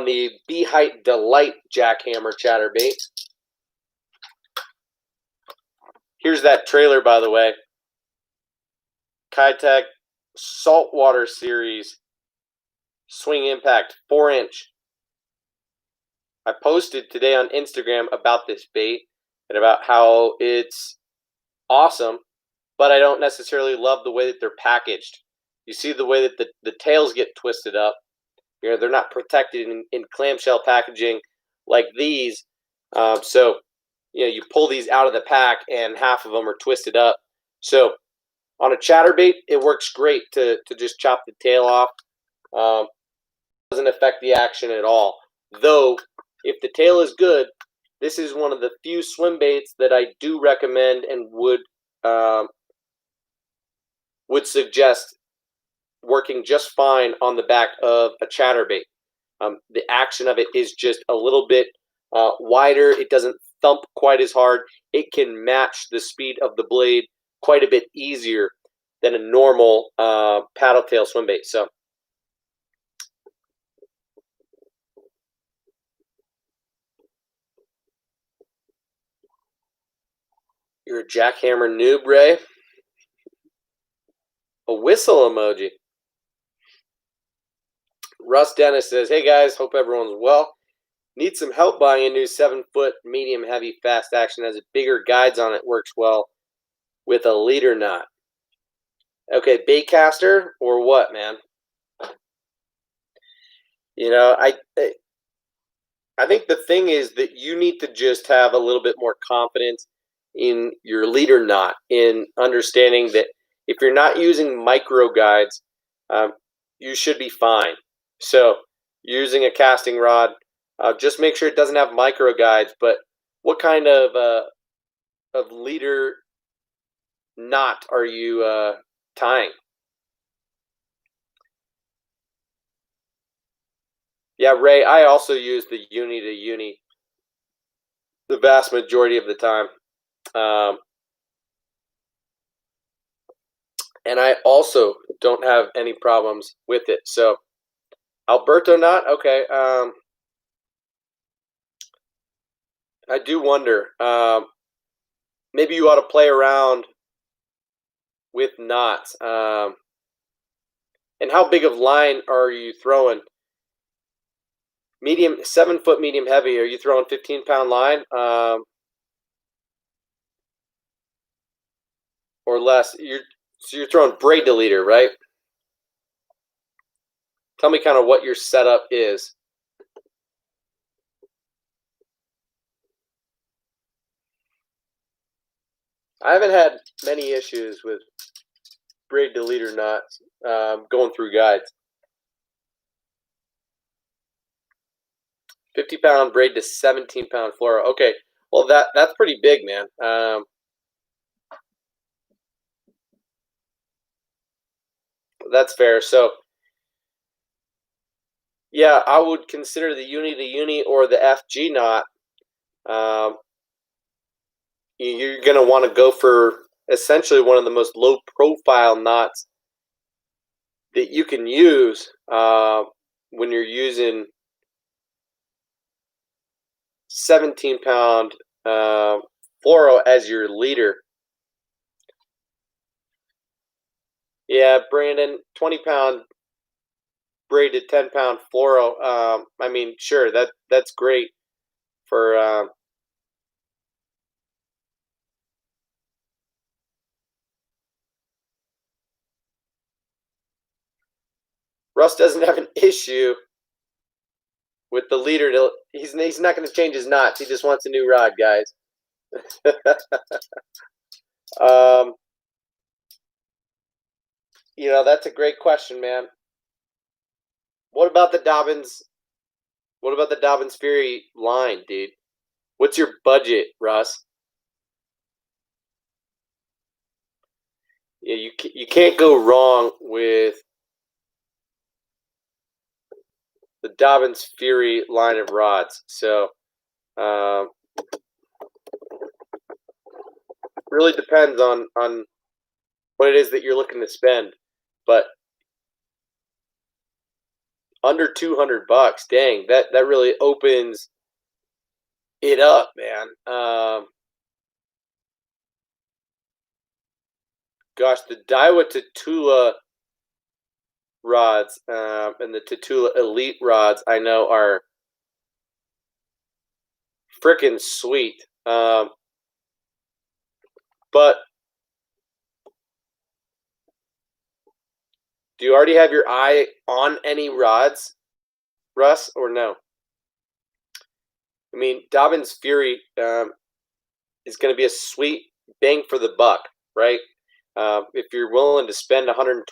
the B-Height Delight jackhammer chatterbait. Here's that trailer, by the way. Keitech Saltwater Series Swing Impact 4-inch. I posted today on Instagram about this bait and about how it's awesome, but I don't necessarily love the way that they're packaged. You see the way that the tails get twisted up. You know, they're not protected in clamshell packaging like these. So, you know, you pull these out of the pack and half of them are twisted up. So on a chatterbait, it works great to just chop the tail off. Doesn't affect the action at all. Though, if the tail is good, this is one of the few swim baits that I do recommend and would suggest working just fine on the back of a chatterbait. The action of it is just a little bit wider. It doesn't thump quite as hard. It can match the speed of the blade quite a bit easier than a normal paddle tail swim bait. So you're a jackhammer noob, Ray? A whistle emoji. Russ Dennis says, hey guys, hope everyone's well. Need some help buying a new 7-foot medium heavy fast action. Has bigger guides on it, works well with a leader knot. Okay, baitcaster or what, man? You know, I think the thing is that you need to just have a little bit more confidence in your leader knot, in understanding that if you're not using micro guides, you should be fine. So using a casting rod, just make sure it doesn't have micro guides. But what kind of leader knot are you tying? Yeah, Ray, I also use the uni to uni the vast majority of the time. And I also don't have any problems with it. So Alberto knot, okay. I do wonder. Maybe you ought to play around with knots. And how big of line are you throwing? Medium, 7-foot medium heavy. Are you throwing 15-pound line or less? So you're throwing braid to leader, right? Tell me kind of what your setup is. I haven't had many issues with braid to leader knots going through guides. 50-pound braid to 17-pound fluoro. Okay, well that's pretty big, man. That's fair. So yeah, I would consider the uni to uni or the FG knot. You're going to want to go for essentially one of the most low profile knots that you can use when you're using 17-pound fluoro as your leader. Yeah, Brandon, 20-pound braided 10-pound fluoro. I mean, sure, that's great for Russ doesn't have an issue with the leader. He's not going to change his knots. He just wants a new rod, guys. You know, that's a great question, man. What about the Dobyns? What about the Dobyns Fury line, dude? What's your budget, Russ? Yeah, you can't go wrong with the Dobyns Fury line of rods. So, really depends on what it is that you're looking to spend. But under $200, dang, that really opens it up, man. Gosh, the Daiwa Tatula rods and the Tatula Elite rods I know are freaking sweet. But do you already have your eye on any rods, Russ, or no? I mean, Dobbins Fury is going to be a sweet bang for the buck, right? If you're willing to spend $120,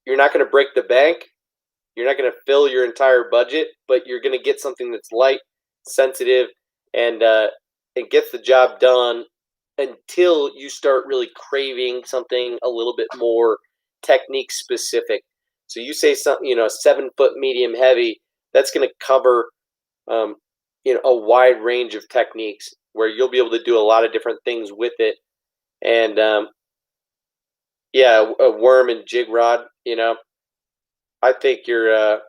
you're not going to break the bank. You're not going to fill your entire budget, but you're going to get something that's light, sensitive, and it gets the job done until you start really craving something a little bit more technique specific. So you say something, 7-foot medium heavy, that's going to cover, a wide range of techniques where you'll be able to do a lot of different things with it. And yeah, a worm and jig rod, I think you're.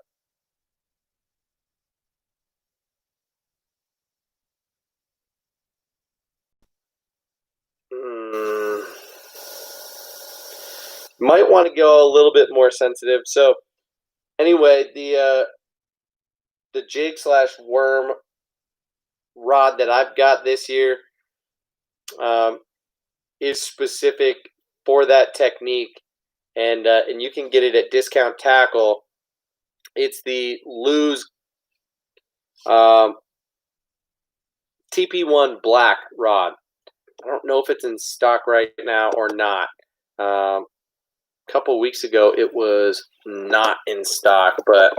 Mm, might want to go a little bit more sensitive. So anyway, the jig slash worm rod that I've got this year is specific for that technique, and you can get it at Discount Tackle. It's the Lew's TP1 Black rod. I don't know if it's in stock right now or not. A couple weeks ago, it was not in stock, but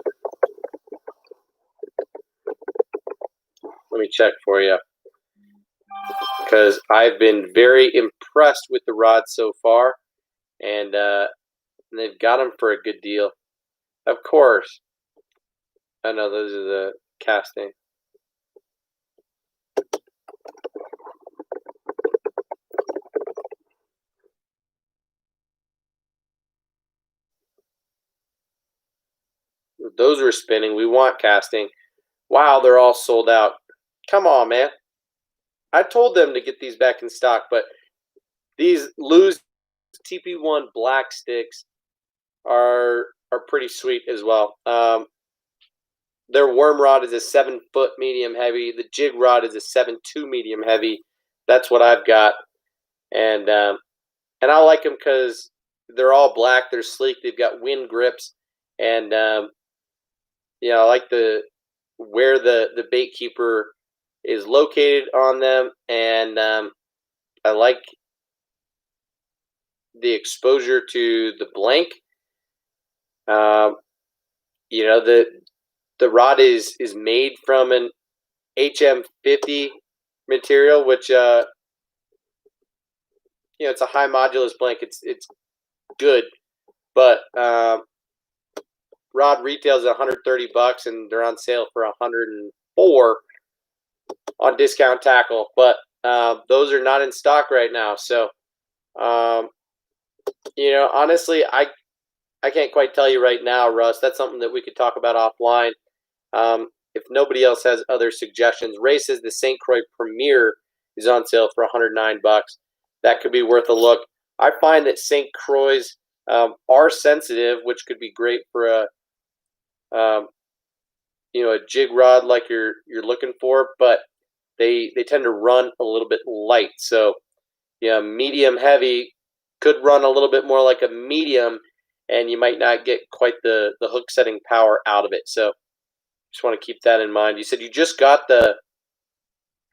let me check for you because I've been very impressed with the rod so far, and they've got them for a good deal. Of course, I know those are the casting. Those were spinning. We want casting. Wow, they're all sold out. Come on, man. I told them to get these back in stock, but these Lew's TP1 Black sticks are pretty sweet as well. Their worm rod is a 7-foot medium heavy. The jig rod is a 7.2 medium heavy. That's what I've got, and I like them because they're all black. They're sleek. They've got wind grips, and I like where the bait keeper is located on them, and I like the exposure to the blank. The rod is made from an HM50 material, which it's a high modulus blank. It's good, but rod retails at $130, and they're on sale for $104 on Discount Tackle. But those are not in stock right now. So, honestly, I can't quite tell you right now, Russ. That's something that we could talk about offline. If nobody else has other suggestions, Ray says the St. Croix Premier is on sale for $109. That could be worth a look. I find that St. Croix are sensitive, which could be great for a jig rod like you're looking for, but they tend to run a little bit light. So medium heavy could run a little bit more like a medium, and you might not get quite the hook setting power out of it. So just want to keep that in mind. You said you just got the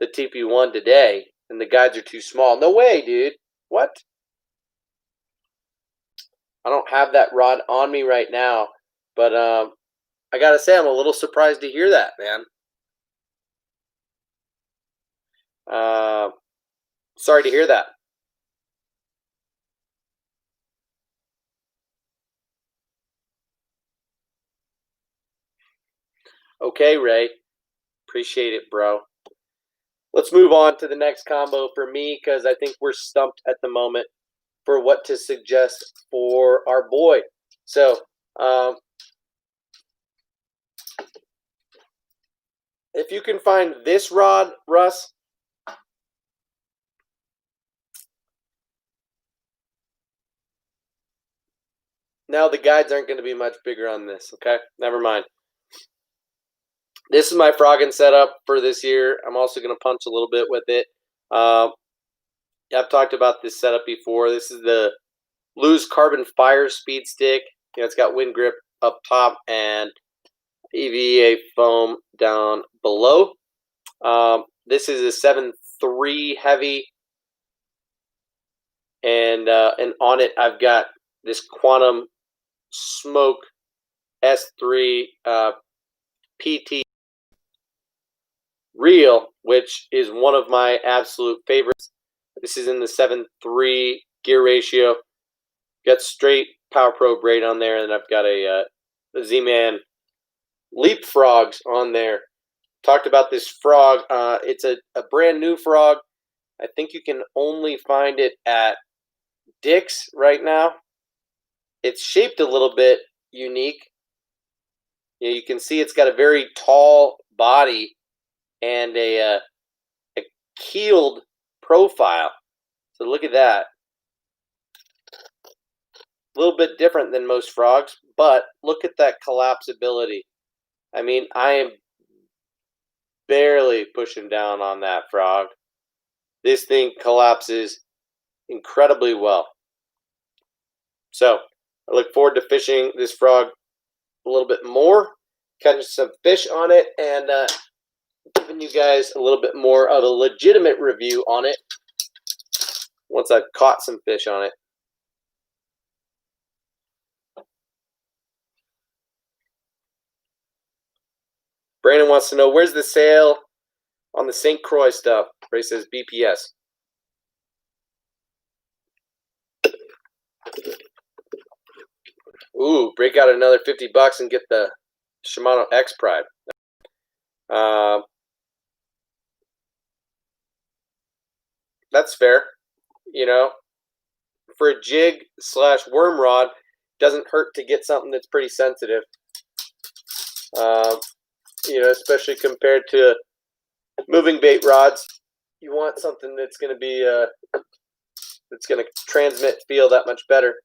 TP1 today, and the guides are too small. No way, dude. What? I don't have that rod on me right now, but I gotta say I'm a little surprised to hear that, man. Sorry to hear that. Okay, Ray. Appreciate it, bro. let's move on to the next combo for me, because I think we're stumped at the moment for what to suggest for our boy. So, if you can find this rod, Russ, now the guides aren't going to be much bigger on this, okay? Never mind. This is my frogging setup for this year. I'm also going to punch a little bit with it. I've talked about this setup before. This is the Lew's Carbon Fire Speed Stick. It's got wind grip up top and EVA foam down below. This is a 7.3 heavy, and on it I've got this Quantum Smoke S3 PT reel, which is one of my absolute favorites. This is in the 7.3 gear ratio. Got straight Power Pro braid on there, and I've got a Z-Man Leapfrogs on there. Talked about this frog. It's a brand new frog. I think you can only find it at Dick's right now. It's shaped a little bit unique. You can see it's got a very tall body and a keeled profile. So look at that. A little bit different than most frogs, but look at that collapsibility. I mean, I am barely pushing down on that frog. This thing collapses incredibly well. So I look forward to fishing this frog a little bit more, catching some fish on it, and giving you guys a little bit more of a legitimate review on it once I've caught some fish on it. Brandon wants to know, where's the sale on the St. Croix stuff? Ray says BPS. Ooh, break out another $50 and get the Shimano X Pride. That's fair. For a jig / worm rod, doesn't hurt to get something that's pretty sensitive. Especially compared to moving bait rods, you want something that's going to be that's going to transmit feel that much better.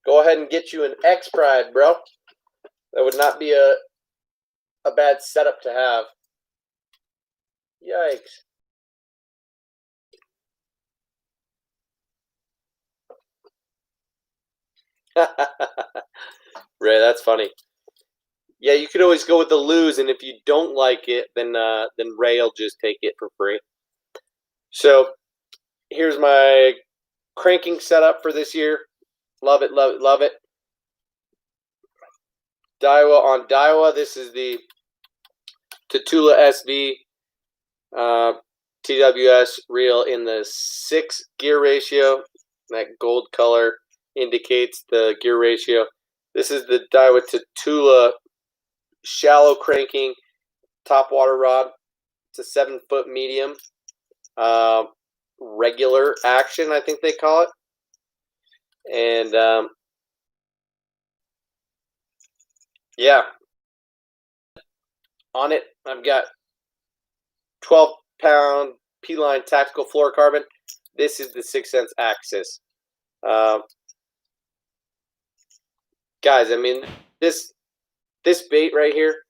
Go ahead and get you an X Pride, bro. That would not be a bad setup to have. Yikes. Ray, that's funny. Yeah, you could always go with the Lew's, and if you don't like it, then Ray will just take it for free. So here's my cranking setup for this year. Love it, love it, love it. Daiwa on Daiwa. This is the Tatula SV TWS reel in the 6 gear ratio. That gold color indicates the gear ratio. This is the Daiwa Tatula shallow cranking top water rod. It's a 7-foot medium. Regular action, I think they call it. And yeah, on it I've got 12-pound P-line tactical fluorocarbon. This is the 6 cents Axis. Guys, I mean, this bait right here,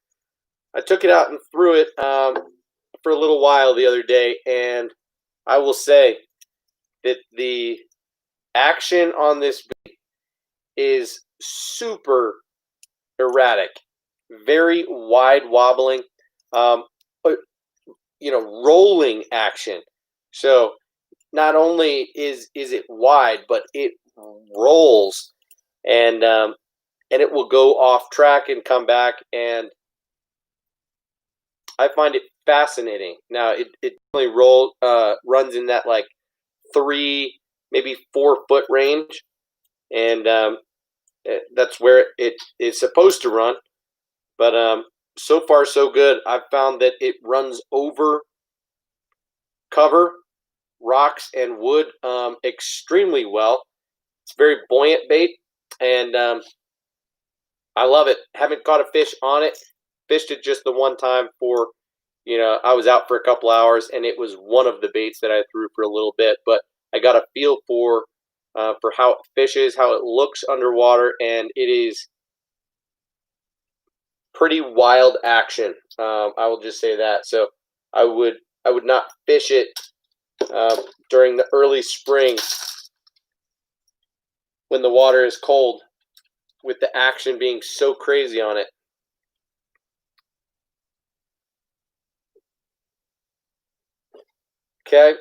I took it out and threw it for a little while the other day, and I will say that the action on this bait is super erratic, very wide wobbling, rolling action. So not only is it wide, but it rolls, and it will go off track and come back, and I find it fascinating. Now it definitely runs in that like 3, maybe 4 foot range, and that's where it is supposed to run. But so far so good. I've found that it runs over cover, rocks, and wood extremely well. It's very buoyant bait, and I love it. Haven't caught a fish on it. Fished it just the one time for, I was out for a couple hours, and it was one of the baits that I threw for a little bit. But I got a feel for how it fishes, how it looks underwater, and it is pretty wild action. I will just say that. So I would not fish it during the early spring when the water is cold, with the action being so crazy on it. Okay.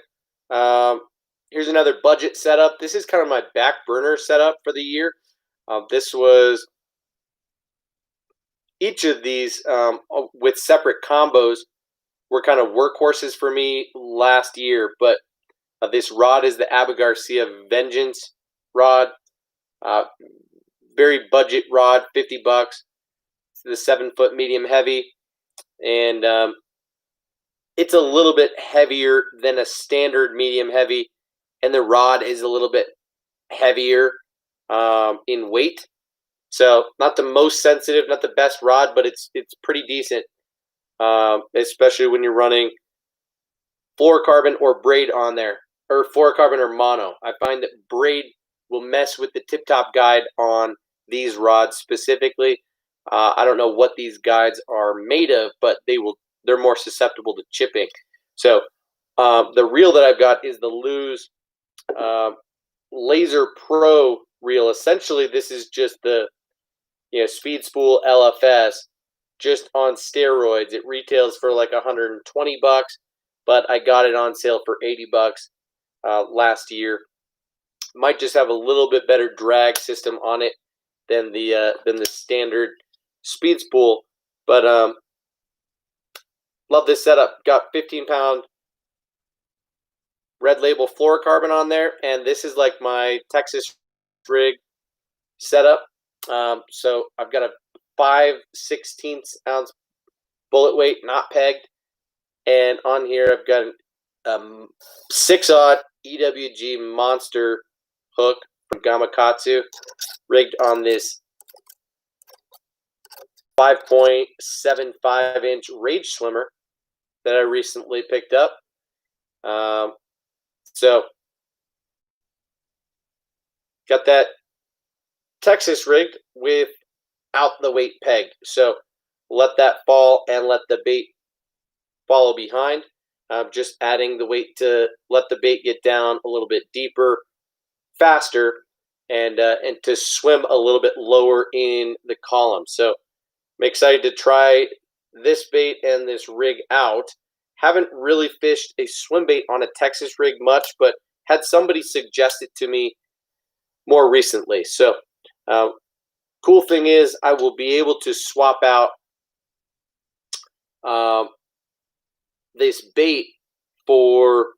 Here's another budget setup. This is kind of my back burner setup for the year. This was each of these with separate combos were kind of workhorses for me last year. But this rod is the Abu Garcia Vengeance rod. Very budget rod, $50. It's the 7-foot medium heavy, and it's a little bit heavier than a standard medium heavy, and the rod is a little bit heavier in weight. So not the most sensitive, not the best rod, but it's pretty decent, especially when you're running fluorocarbon or braid on there, or fluorocarbon or mono. I find that braid will mess with the Tip Top guide on these rods specifically. I don't know what these guides are made of, but they're more susceptible to chipping. So the reel that I've got is the Lew's Laser Pro reel. Essentially, this is just the Speed Spool LFS just on steroids. It retails for like $120, but I got it on sale for $80 last year. Might just have a little bit better drag system on it than the standard Speed Spool, but love this setup. Got 15-pound Red Label fluorocarbon on there, and this is like my Texas rig setup. So I've got a 5/16 ounce bullet weight, not pegged, and on here I've got a 6/0 EWG monster hook from Gamakatsu, rigged on this 5.75-inch Rage Swimmer that I recently picked up. So got that Texas rigged without the weight pegged. So let that fall and let the bait follow behind. Just adding the weight to let the bait get down a little bit deeper, faster, and to swim a little bit lower in the column. So I'm excited to try this bait and this rig out. Haven't really fished a swim bait on a Texas rig much, but had somebody suggest it to me more recently. So cool thing is I will be able to swap out this bait for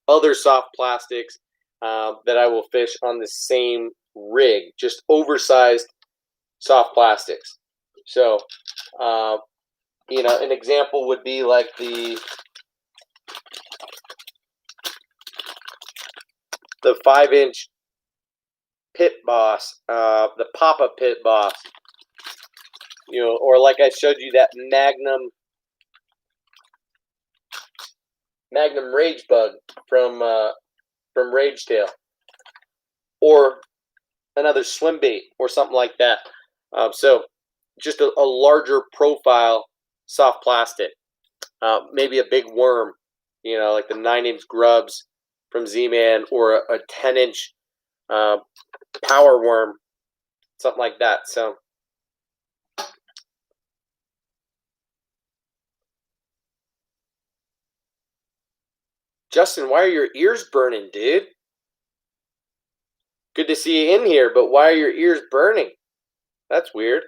other soft plastics that I will fish on the same rig, just oversized soft plastics. So an example would be like the 5-inch Pit Boss, the Papa Pit Boss, or like I showed you that Magnum Rage Bug from Rage Tail, or another swim bait or something like that. So just a larger profile soft plastic, maybe a big worm, like the 9-inch Grubs from Z-Man, or a 10-inch Power Worm, something like that. So Justin, why are your ears burning, dude? Good to see you in here, but why are your ears burning? That's weird.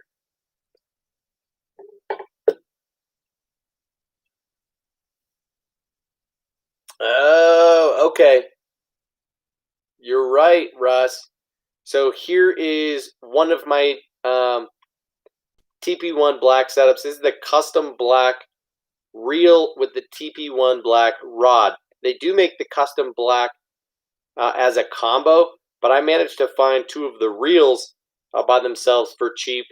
Oh, okay. You're right, Russ. So here is one of my TP1 Black setups. This is the custom black reel with the TP1 Black rod. They do make the custom black as a combo, but I managed to find 2 of the reels by themselves for cheap,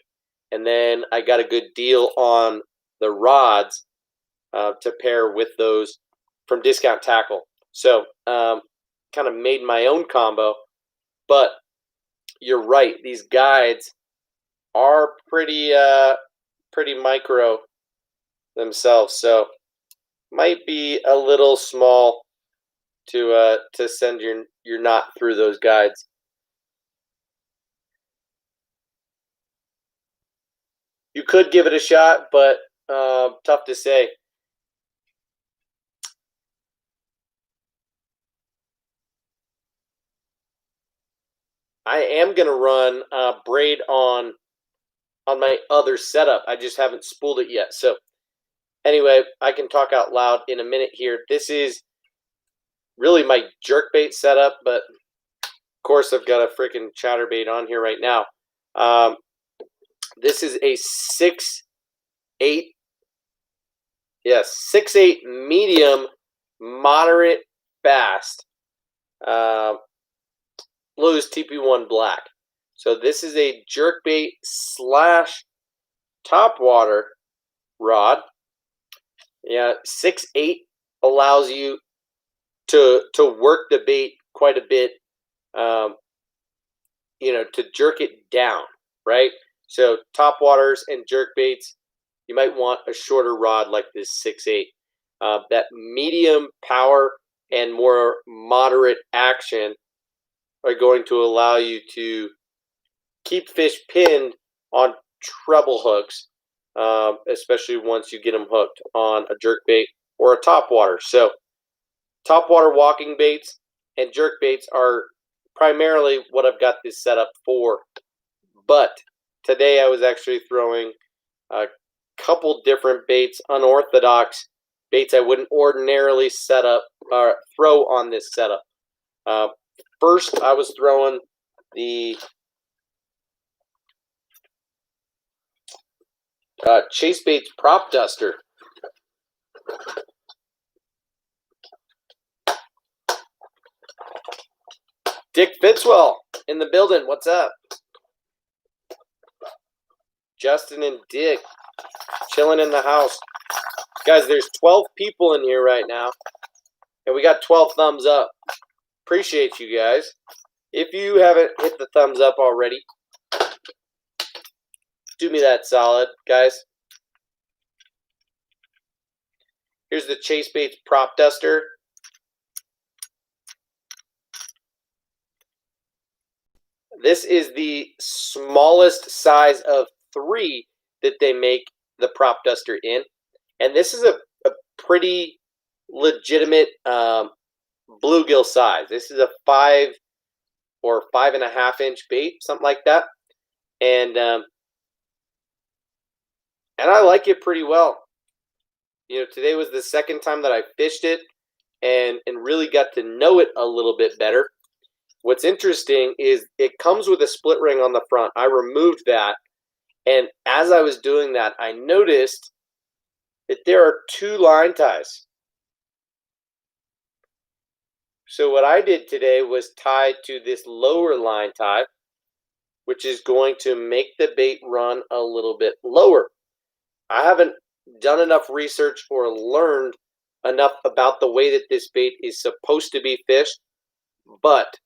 and then I got a good deal on the rods to pair with those from Discount Tackle. So kind of made my own combo, but you're right, these guides are pretty micro themselves, so might be a little small to send your knot through those guides. You could give it a shot, but tough to say. I am gonna run braid on my other setup. I just haven't spooled it yet. So anyway, I can talk out loud in a minute here. This is really my jerkbait setup, but of course I've got a freaking chatterbait on here right now. This is a 6/8. Yes, 6/8 medium, moderate, fast. Lew's TP1 Black. So this is a jerkbait / topwater rod. Yeah, 6/8 allows you to work the bait quite a bit. To jerk it down, right? So topwaters and jerkbaits, you might want a shorter rod like this 6/8. That medium power and more moderate action are going to allow you to keep fish pinned on treble hooks, especially once you get them hooked on a jerkbait or a topwater. So topwater walking baits and jerkbaits are primarily what I've got this set up for. But today I was actually throwing a couple different baits, unorthodox baits I wouldn't ordinarily set up or throw on this setup. First, I was throwing the Chase Baits Prop Duster. Dick Fitzwell in the building. What's up? Justin and Dick chilling in the house. Guys, there's 12 people in here right now, and we got 12 thumbs up. Appreciate you guys. If you haven't hit the thumbs up already, do me that solid, guys. Here's the Chase Baits Prop Duster. This is the smallest size of 3 that they make the Prop Duster in. And this is a pretty legitimate bluegill size. This is a 5 or 5.5 inch bait, something like that. And I like it pretty well. Today was the second time that I fished it and really got to know it a little bit better. What's interesting is it comes with a split ring on the front. I removed that, and as I was doing that, I noticed that there are 2 line ties. So what I did today was tie to this lower line tie, which is going to make the bait run a little bit lower. I haven't done enough research or learned enough about the way that this bait is supposed to be fished, but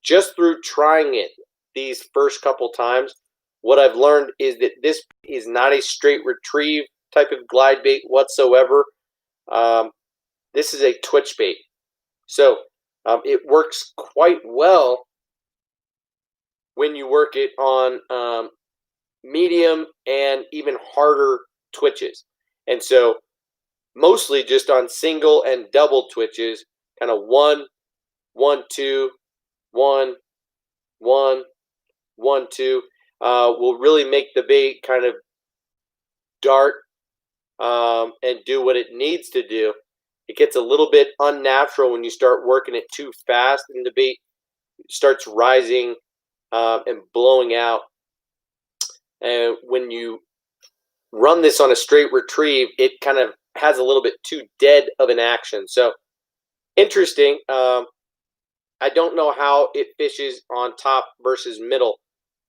just through trying it these first couple times, what I've learned is that this is not a straight retrieve type of glide bait whatsoever. This is a twitch bait. So it works quite well when you work it on medium and even harder twitches. And so mostly just on single and double twitches, kind of 1, 1, 2, 1, 1, 1, 2, will really make the bait kind of dart and do what it needs to do. It gets a little bit unnatural when you start working it too fast, and the bait starts rising and blowing out. And when you run this on a straight retrieve, it kind of has a little bit too dead of an action. So interesting. I don't know how it fishes on top versus middle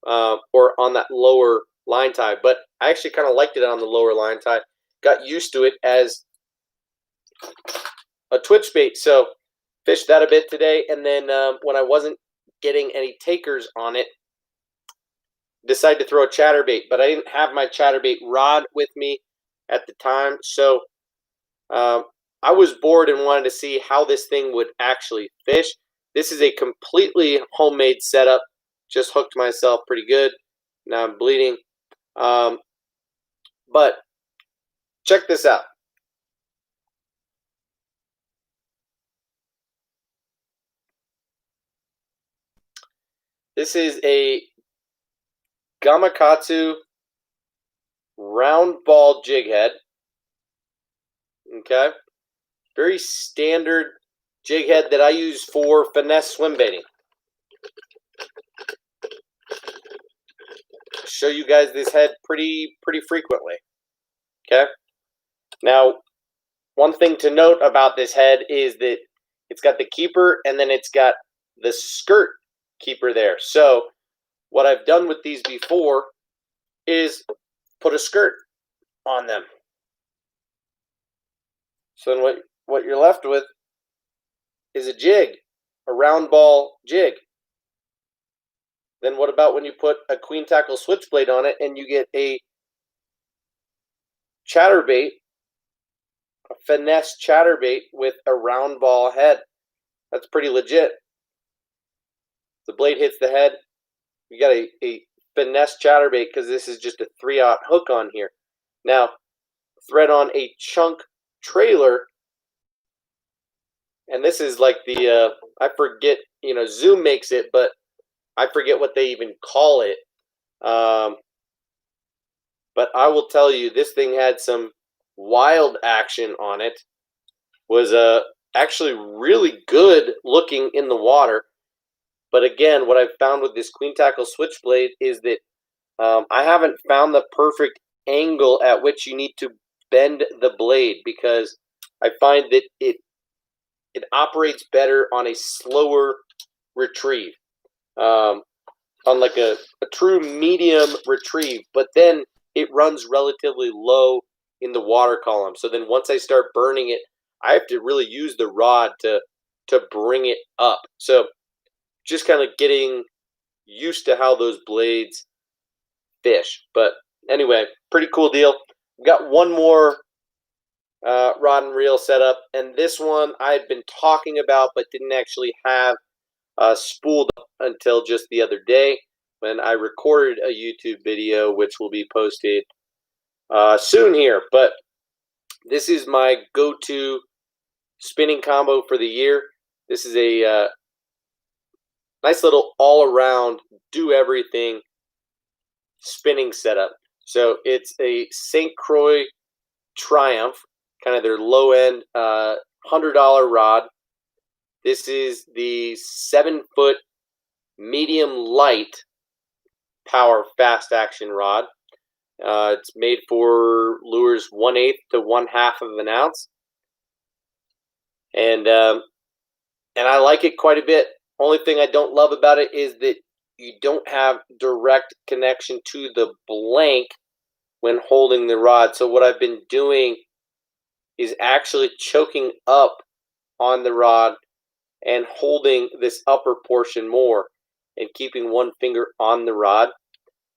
or on that lower line tie, but I actually kind of liked it on the lower line tie. Got used to it as a twitch bait. So fished that a bit today. And then when I wasn't getting any takers on it, decided to throw a chatterbait, but I didn't have my chatterbait rod with me at the time. So I was bored and wanted to see how this thing would actually fish. This is a completely homemade setup. Just hooked myself pretty good. Now I'm bleeding. But check this out. This is a Gamakatsu round ball jig head. Okay. Very standard jig head that I use for finesse swim baiting. Show you guys this head pretty frequently. Okay. Now, one thing to note about this head is that it's got the keeper and then it's got the skirt keeper there. So what I've done with these before is put a skirt on them. So then what you're left with is a jig, a round ball jig. Then what about when you put a queen tackle switchblade on it and you get a chatterbait, a finesse chatterbait with a round ball head? That's pretty legit. The blade hits the head. You got a finesse chatterbait because this is just a 3/0 hook on here. Now, thread on a chunk trailer, and this is like the I forget, Zoom makes it, but I forget what they even call it. But I will tell you, this thing had some wild action on it. Was actually really good looking in the water. But again, what I've found with this queen tackle switchblade is that I haven't found the perfect angle at which you need to bend the blade, because I find that it operates better on a slower retrieve, on like a true medium retrieve, but then it runs relatively low in the water column. So then once I start burning it, I have to really use the rod to bring it up. So just kind of getting used to how those blades fish. But anyway, pretty cool deal. We've got one more rod and reel setup, and this one I've been talking about but didn't actually have spooled up until just the other day when I recorded a YouTube video, which will be posted soon here. But this is my go-to spinning combo for the year. This is a nice little all-around, do-everything spinning setup. So it's a St. Croix Triumph, kind of their low-end $100 rod. This is the 7-foot medium light power fast action rod. It's made for lures 1/8 to 1/2 of an ounce, and I like it quite a bit. Only thing I don't love about it is that you don't have direct connection to the blank when holding the rod. So what I've been doing is actually choking up on the rod and holding this upper portion more and keeping one finger on the rod.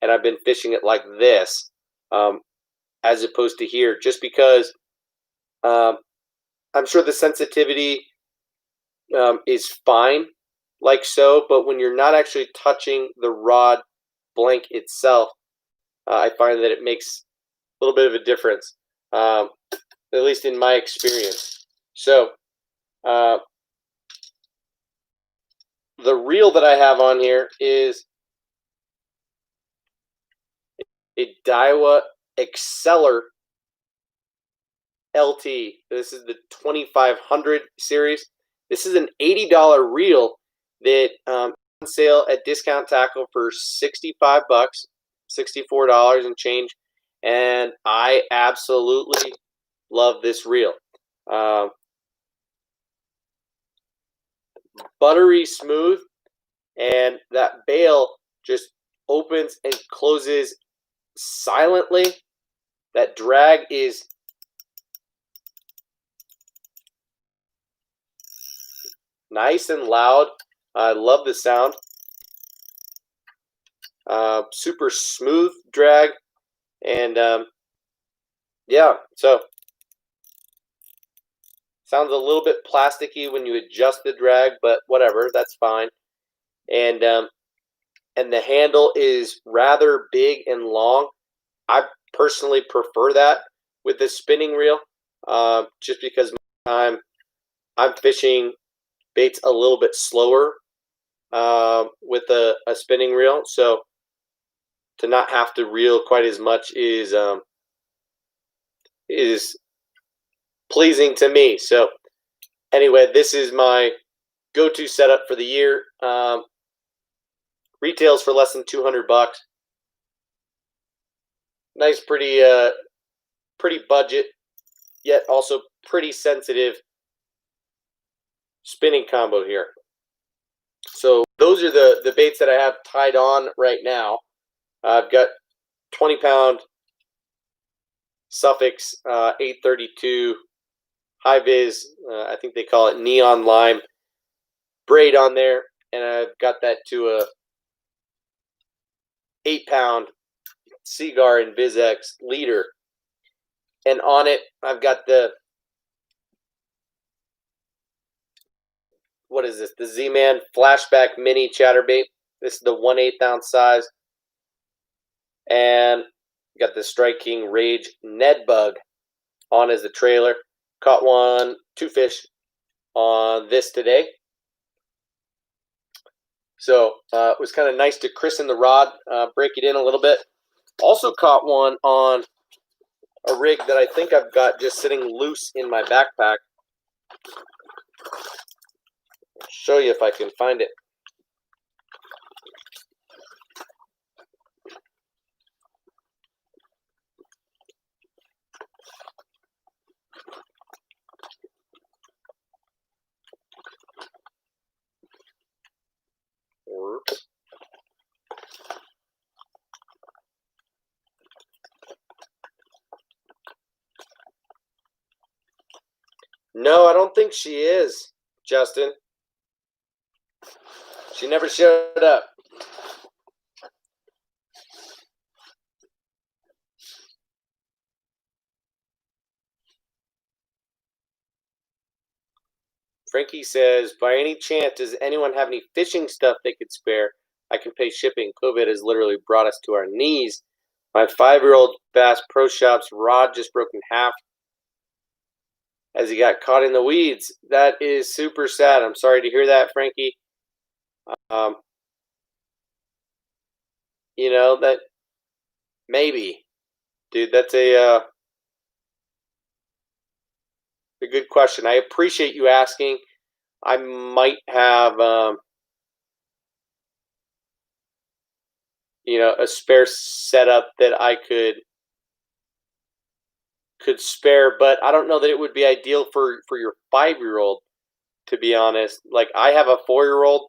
And I've been fishing it like this, as opposed to here, just because I'm sure the sensitivity is fine like so, but when you're not actually touching the rod blank itself, I find that it makes a little bit of a difference, at least in my experience. So the reel that I have on here is a Daiwa Exceller LT. This is the 2500 series. This is an $80 reel that on sale at Discount Tackle for $65, $64 and change. and I absolutely love this reel. Buttery smooth, and that bail just opens and closes silently. That drag is nice and loud. I love the sound. Super smooth drag, and yeah, so sounds a little bit plasticky when you adjust the drag, but whatever, that's fine. And the handle is rather big and long. I personally prefer that with this spinning reel, just because I'm fishing baits a little bit slower with a spinning reel, so to not have to reel quite as much is pleasing to me. So anyway, this is my go-to setup for the year. Retails for less than $200. Nice, pretty budget, yet also pretty sensitive spinning combo here. So those are the baits that I have tied on right now. I've got 20-pound Suffix 832 high vis. I think they call it neon lime braid on there, and I've got that to a 8-pound Seaguar InvizX leader, and on it I've got the, what is this? The Z-Man Flashback Mini Chatterbait. This is the 1/8 ounce size, and got the Strike King Rage Ned Bug on as the trailer. Caught two fish on this today. So it was kind of nice to christen the rod, break it in a little bit. Also caught one on a rig that I think I've got just sitting loose in my backpack. I'll show you if I can find it. No, I don't think she is, Justin. She never showed up. Frankie says, by any chance, does anyone have any fishing stuff they could spare? I can pay shipping. COVID has literally brought us to our knees. My 5-year-old Bass Pro Shops rod just broke in half as he got caught in the weeds. That is super sad. I'm sorry to hear that, Frankie. You know, that maybe, dude, that's a good question. I appreciate you asking. I might have, you know, a spare setup that I could spare, but I don't know that it would be ideal for your 5-year-old, to be honest. Like, I have a 4-year-old,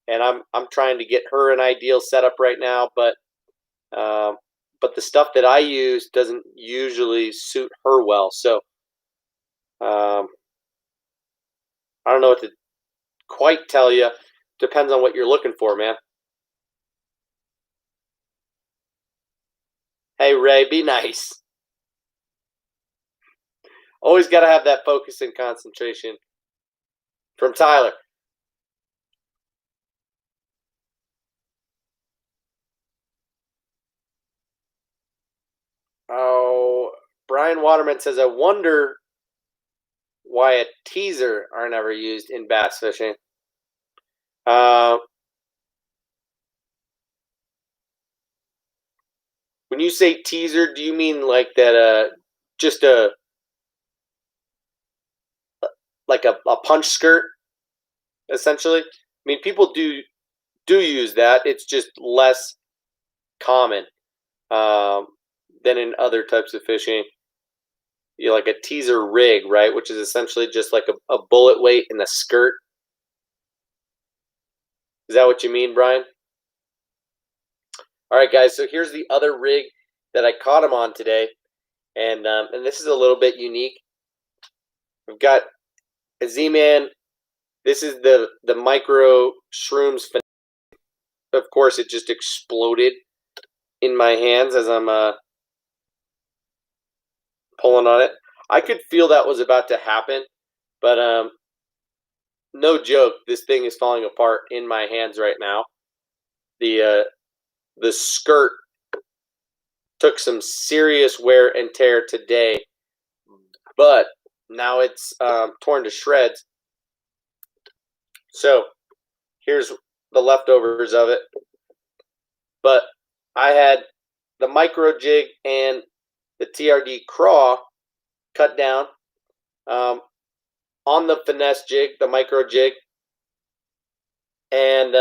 and I'm trying to get her an ideal setup right now, but the stuff that I use doesn't usually suit her well. So I don't know what to quite tell you. Depends on what you're looking for, man. Hey, Ray, be nice. Always got to have that focus and concentration. From Tyler. Oh, Brian Waterman says, I wonder why a teaser are never used in bass fishing. When you say teaser, do you mean like that? Just like a punch skirt, essentially. I mean, people do use that. It's just less common. than in other types of fishing. You know, like a teaser rig, right? Which is essentially just like a bullet weight in a skirt. Is that what you mean, Brian? All right, guys. So here's the other rig that I caught him on today, and this is a little bit unique. We've got a Z-Man. This is the micro shrooms. Of course, it just exploded in my hands as I'm pulling on it. I could feel that was about to happen, but no joke, this thing is falling apart in my hands right now. The skirt took some serious wear and tear today, but now it's torn to shreds. So here's the leftovers of it. But I had the micro jig and the TRD craw cut down on the finesse jig, the micro jig, and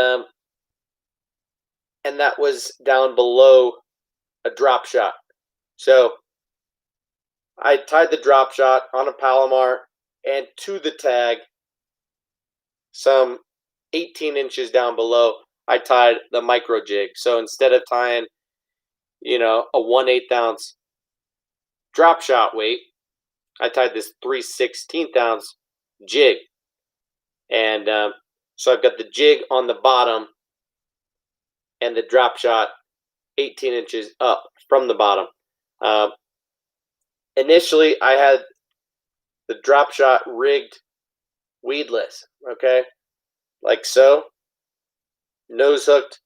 that was down below a drop shot. So I tied the drop shot on a Palomar and to the tag, some 18 inches down below, I tied the micro jig. So instead of tying, you know, a 1/8 ounce drop shot weight, I tied this 3/16 ounce jig. And so I've got the jig on the bottom and the drop shot 18 inches up from the bottom. Initially, I had the drop shot rigged weedless, okay? Like so. Nose hooked,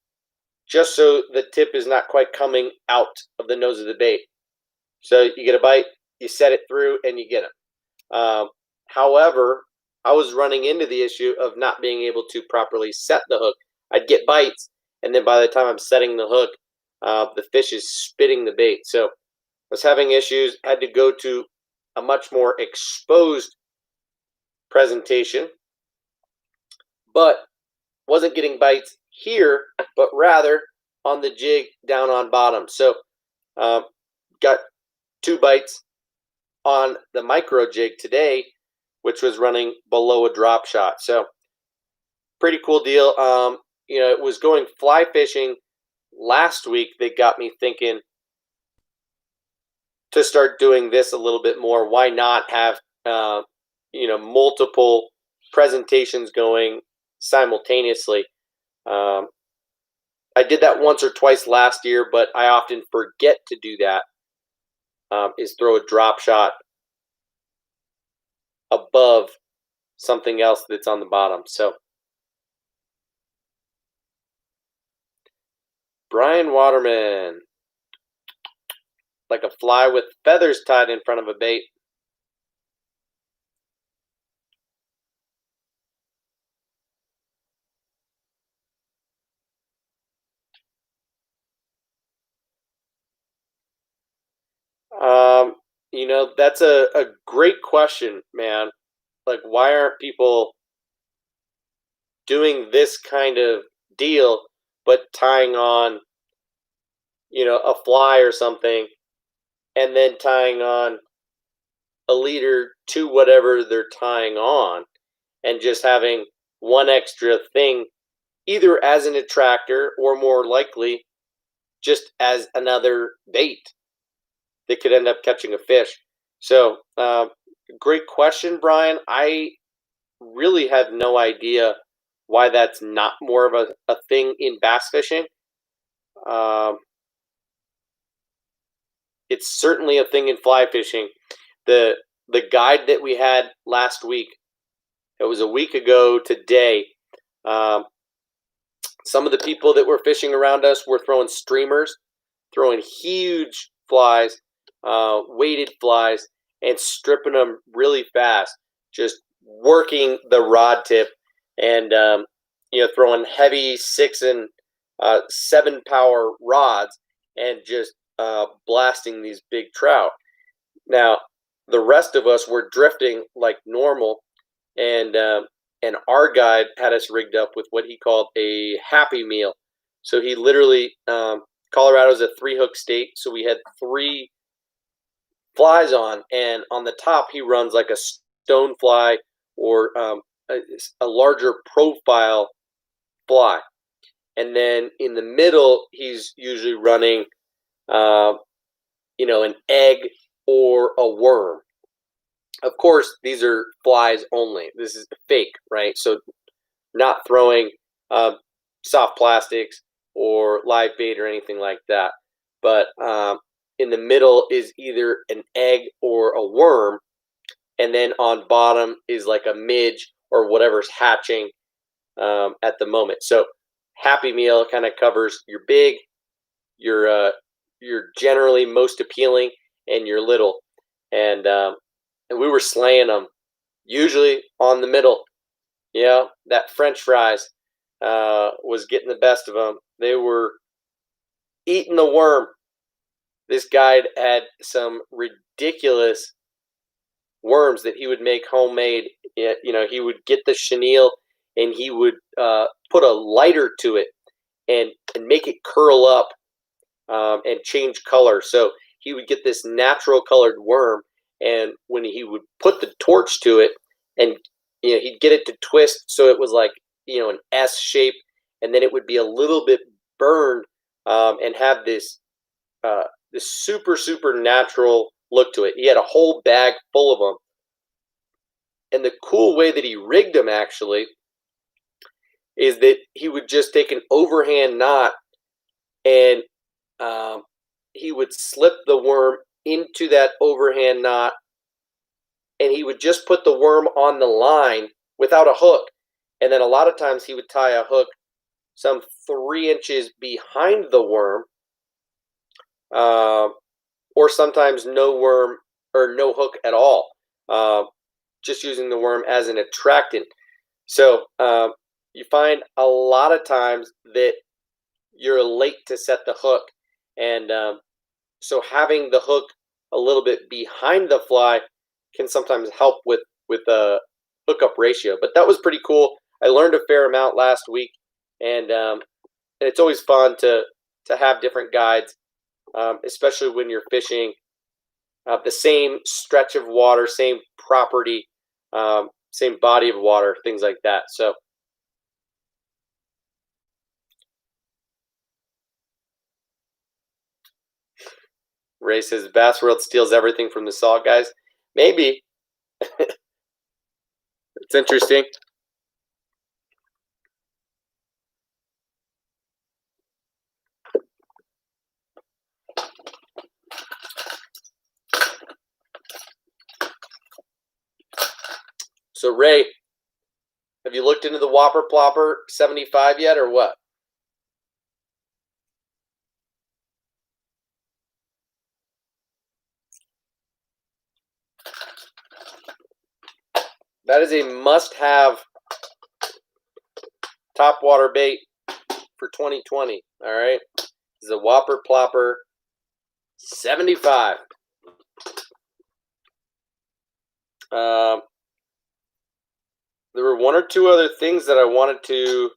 just so the tip is not quite coming out of the nose of the bait. So you get a bite, you set it through, and you get it. However, I was running into the issue of not being able to properly set the hook. I'd get bites, and then by the time I'm setting the hook, the fish is spitting the bait. So I was having issues, had to go to a much more exposed presentation, but wasn't getting bites here, but rather on the jig down on bottom. So got 2 bites on the micro jig today, which was running below a drop shot. So pretty cool deal. You know, it was going fly fishing last week that got me thinking to start doing this a little bit more. Why not have you know, multiple presentations going simultaneously? I did that once or twice last year, but I often forget to do that. Is throw a drop shot above something else that's on the bottom. So Brian Waterman, like a fly with feathers tied in front of a bait. You know, that's a great question, man. Like, why aren't people doing this kind of deal, but tying on, you know, a fly or something, and then tying on a leader to whatever they're tying on, and just having one extra thing, either as an attractor or more likely just as another bait that could end up catching a fish. So, great question, Brian. I really have no idea why that's not more of a thing in bass fishing. It's certainly a thing in fly fishing. The guide that we had last week, it was a week ago today. Some of the people that were fishing around us were throwing streamers, throwing huge flies, weighted flies, and stripping them really fast, just working the rod tip and you know, throwing heavy 6 and 7 power rods and just blasting these big trout. Now the rest of us were drifting like normal, and our guide had us rigged up with what he called a happy meal. So he literally Colorado's a 3-hook state, so we had 3 flies on, and on the top he runs like a stone fly or a larger profile fly, and then in the middle he's usually running an egg or a worm. Of course, these are flies only. This is fake, right? So not throwing soft plastics or live bait or anything like that. But in the middle is either an egg or a worm, and then on bottom is like a midge or whatever's hatching at the moment. So Happy Meal kind of covers your big, your generally most appealing, and your little. And we were slaying them usually on the middle. That French fries was getting the best of them. They were eating the worm. This guy had some ridiculous worms that he would make homemade. He would get the chenille and he would put a lighter to it and make it curl up and change color. So he would get this natural colored worm, and when he would put the torch to it, and he'd get it to twist so it was like an S shape, and then it would be a little bit burned and have this super natural look to it. He had a whole bag full of them, and the cool way that he rigged them actually is that he would just take an overhand knot and he would slip the worm into that overhand knot, and he would just put the worm on the line without a hook. And then a lot of times he would tie a hook some 3 inches behind the worm, or sometimes no worm or no hook at all, just using the worm as an attractant. So you find a lot of times that you're late to set the hook, and so having the hook a little bit behind the fly can sometimes help with a hookup ratio. But that was pretty cool. I learned a fair amount last week, and it's always fun to have different guides, especially when you're fishing the same stretch of water, same property, same body of water, things like that. So Ray says Bass World steals everything from the salt guys. Maybe. It's interesting. So Ray, have you looked into the Whopper Plopper 75 yet, or what? That is a must-have topwater bait for 2020. All right, this is a Whopper Plopper 75. There were 1 or 2 other things that I wanted to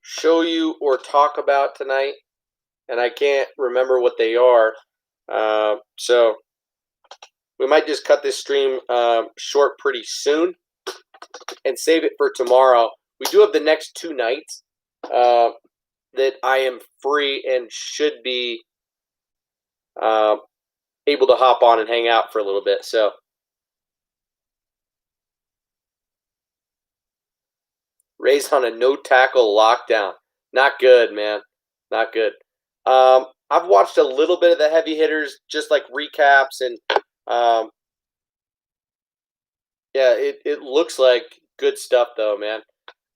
show you or talk about tonight, and I can't remember what they are. So we might just cut this stream short pretty soon and save it for tomorrow. We do have the next 2 nights that I am free and should be able to hop on and hang out for a little bit. So Ray's on a no tackle lockdown. Not good, man. Not good. I've watched a little bit of the heavy hitters, just like recaps, and yeah, it looks like good stuff though, man.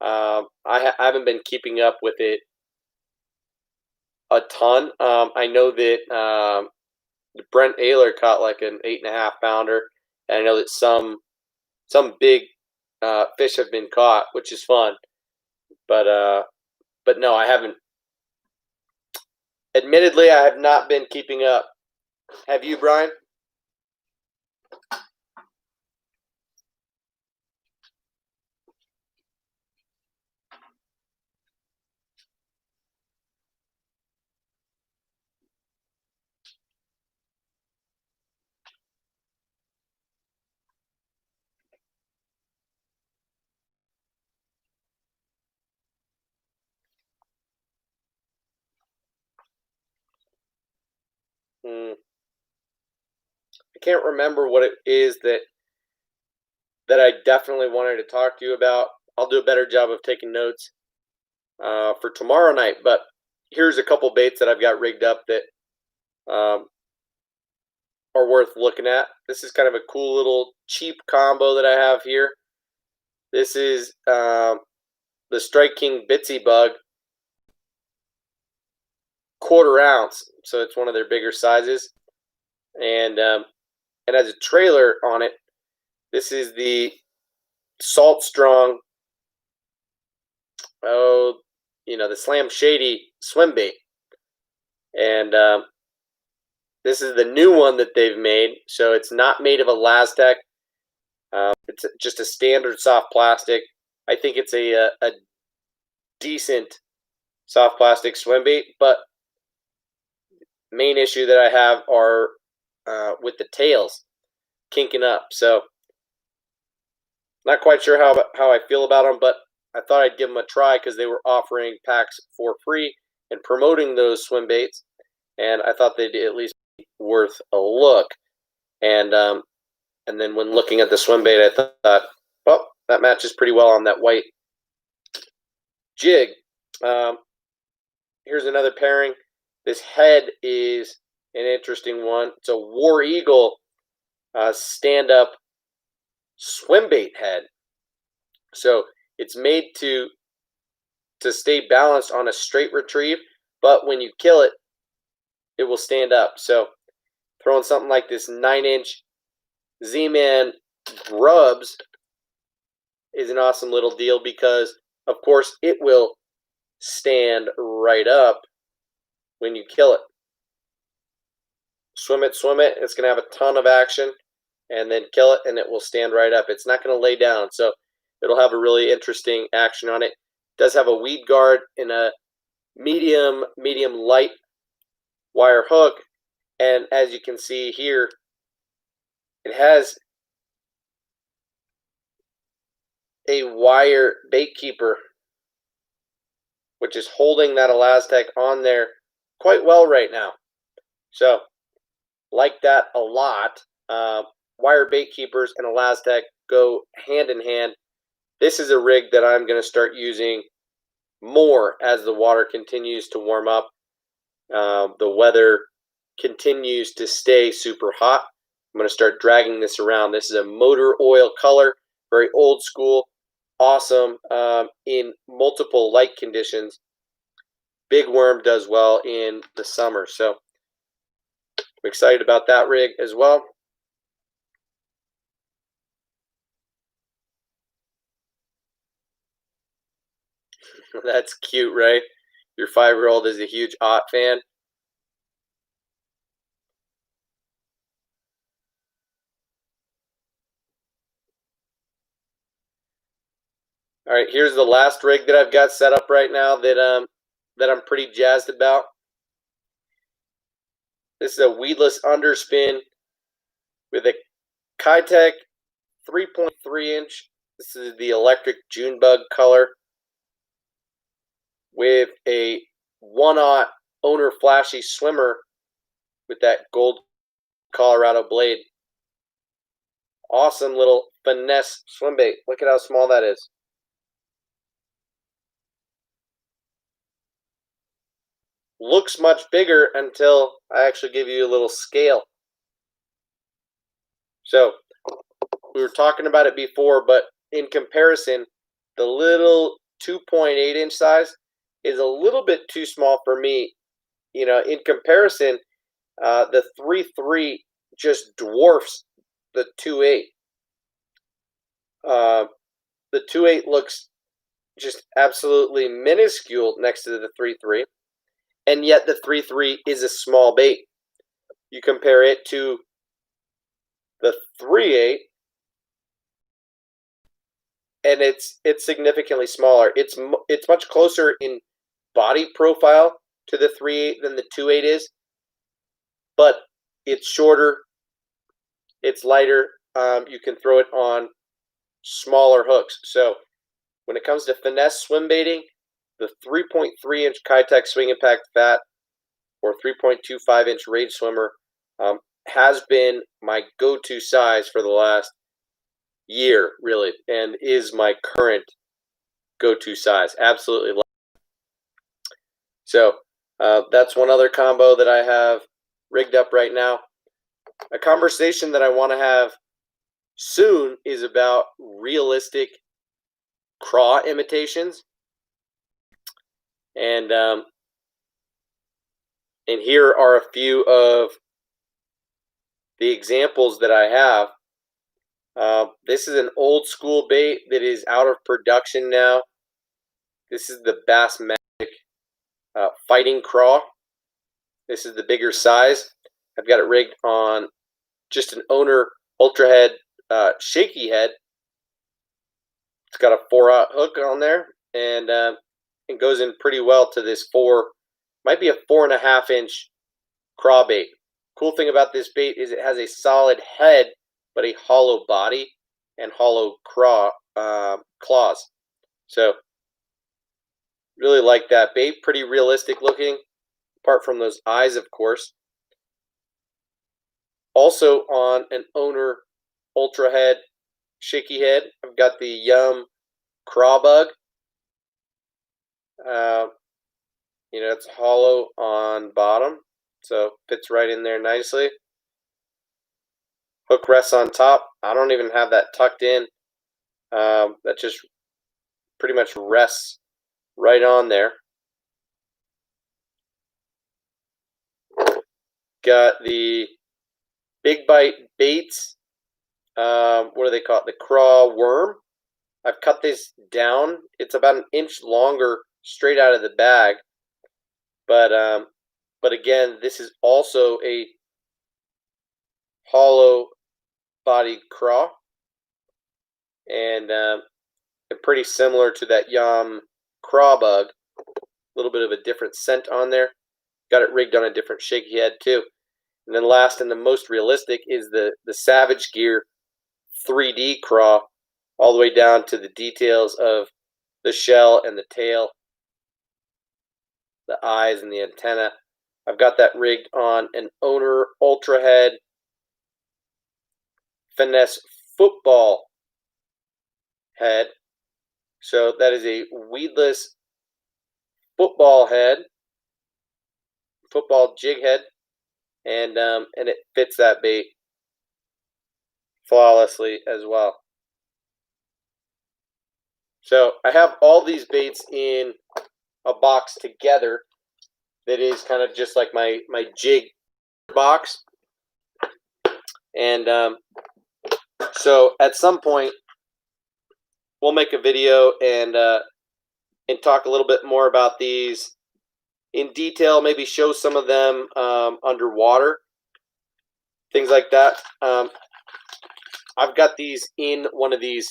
I haven't been keeping up with it a ton. I know that Brent Ehrler caught like an 8.5 pounder, and I know that some big fish have been caught, which is fun. But no, I haven't. Admittedly, I have not been keeping up. Have you, Brian? I can't remember what it is that I definitely wanted to talk to you about. I'll do a better job of taking notes for tomorrow night. But here's a couple baits that I've got rigged up that um, are worth looking at. This is kind of a cool little cheap combo that I have here. This is the Strike King Bitsy Bug, 1/4 ounce, so it's one of their bigger sizes, and as a trailer on it, this is the Salt Strong, the Slam Shady swim bait, and this is the new one that they've made. So it's not made of Elastec. It's just a standard soft plastic. I think it's a decent soft plastic swim bait, but main issue that I have are with the tails kinking up. So not quite sure how I feel about them, but I thought I'd give them a try because they were offering packs for free and promoting those swim baits, and I thought they'd at least be worth a look. And then when looking at the swim bait, I thought, well, that matches pretty well on that white jig. Here's another pairing. This head is an interesting one. It's a War Eagle stand-up swim bait head. So it's made to stay balanced on a straight retrieve, but when you kill it, it will stand up. So throwing something like this 9-inch Z-Man Grubs is an awesome little deal because, of course, it will stand right up when you kill it. Swim it. It's going to have a ton of action, and then kill it, and it will stand right up. It's not going to lay down, so it'll have a really interesting action on it. It does have a weed guard and a medium light wire hook, and as you can see here, it has a wire bait keeper, which is holding that Elastec on there quite well right now. So, like that a lot. Wire bait keepers and Elastec go hand in hand. This is a rig that I'm going to start using more as the water continues to warm up. The weather continues to stay super hot. I'm going to start dragging this around. This is a motor oil color, very old school, awesome in multiple light conditions. Big worm does well in the summer, so I'm excited about that rig as well. That's cute, right? Your 5-year-old is a huge Ott fan. All right, here's the last rig that I've got set up right now that I'm pretty jazzed about. This is a weedless underspin with a Keitech 3.3-inch. This is the electric June bug color with a 1/0 owner flashy swimmer with that gold Colorado blade. Awesome little finesse swim bait. Look at how small that is. Looks much bigger until I actually give you a little scale. So we were talking about it before, but in comparison, the little 2.8-inch size is a little bit too small for me. You know, in comparison, the 3.3 just dwarfs the 2.8. The 2.8 looks just absolutely minuscule next to the 3.3, and yet the 3.3 is a small bait. You compare it to the 3.8, and it's significantly smaller. It's much closer in body profile to the 3.8 than the 2.8 is, but it's shorter, it's lighter. You can throw it on smaller hooks. So when it comes to finesse swim baiting, the 3.3-inch Keitech Swing Impact Fat or 3.25 inch Rage Swimmer has been my go-to size for the last year, really, and is my current go-to size. Absolutely love it. So that's one other combo that I have rigged up right now. A conversation that I want to have soon is about realistic craw imitations, and here are a few of the examples that I have. This is an old school bait that is out of production now. This is the Bassmagic Fighting Craw. This is the bigger size. I've got it rigged on just an Owner Ultra Head shaky head. It's got a 4/0 hook on there, and it goes in pretty well to this might be a 4.5 inch craw bait. Cool thing about this bait is it has a solid head, but a hollow body and hollow craw claws. So really like that bait. Pretty realistic looking, apart from those eyes, of course. Also on an Owner Ultra Head shaky head, I've got the Yum Craw Bug. It's hollow on bottom, so fits right in there nicely. Hook rests on top. I don't even have that tucked in. That just pretty much rests right on there. Got the Big Bite Baits. What do they call it? The Craw Worm. I've cut this down. It's about an inch longer straight out of the bag. But again, this is also a hollow bodied craw, and pretty similar to that Yum Craw Bug. A little bit of a different scent on there. Got it rigged on a different shaky head too. And then last and the most realistic is the Savage Gear 3D craw, all the way down to the details of the shell and the tail, the eyes and the antenna. I've got that rigged on an Owner Ultra Head Finesse Football head. So that is a weedless football head, football jig head, and it fits that bait flawlessly as well. So I have all these baits in a box together that is kind of just like my jig box. And so at some point we'll make a video and talk a little bit more about these in detail, maybe show some of them underwater, things like that. I've got these in one of these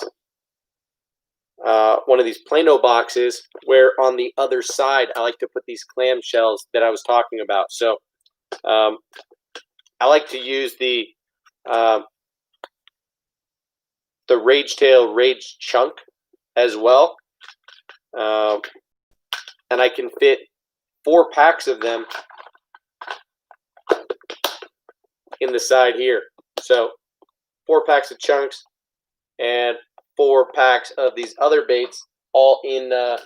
Plano boxes, where on the other side I like to put these clamshells that I was talking about. So I like to use the Rage Tail Rage Chunk as well, and I can fit 4 packs of them in the side here. So 4 packs of chunks and 4 packs of these other baits, all in that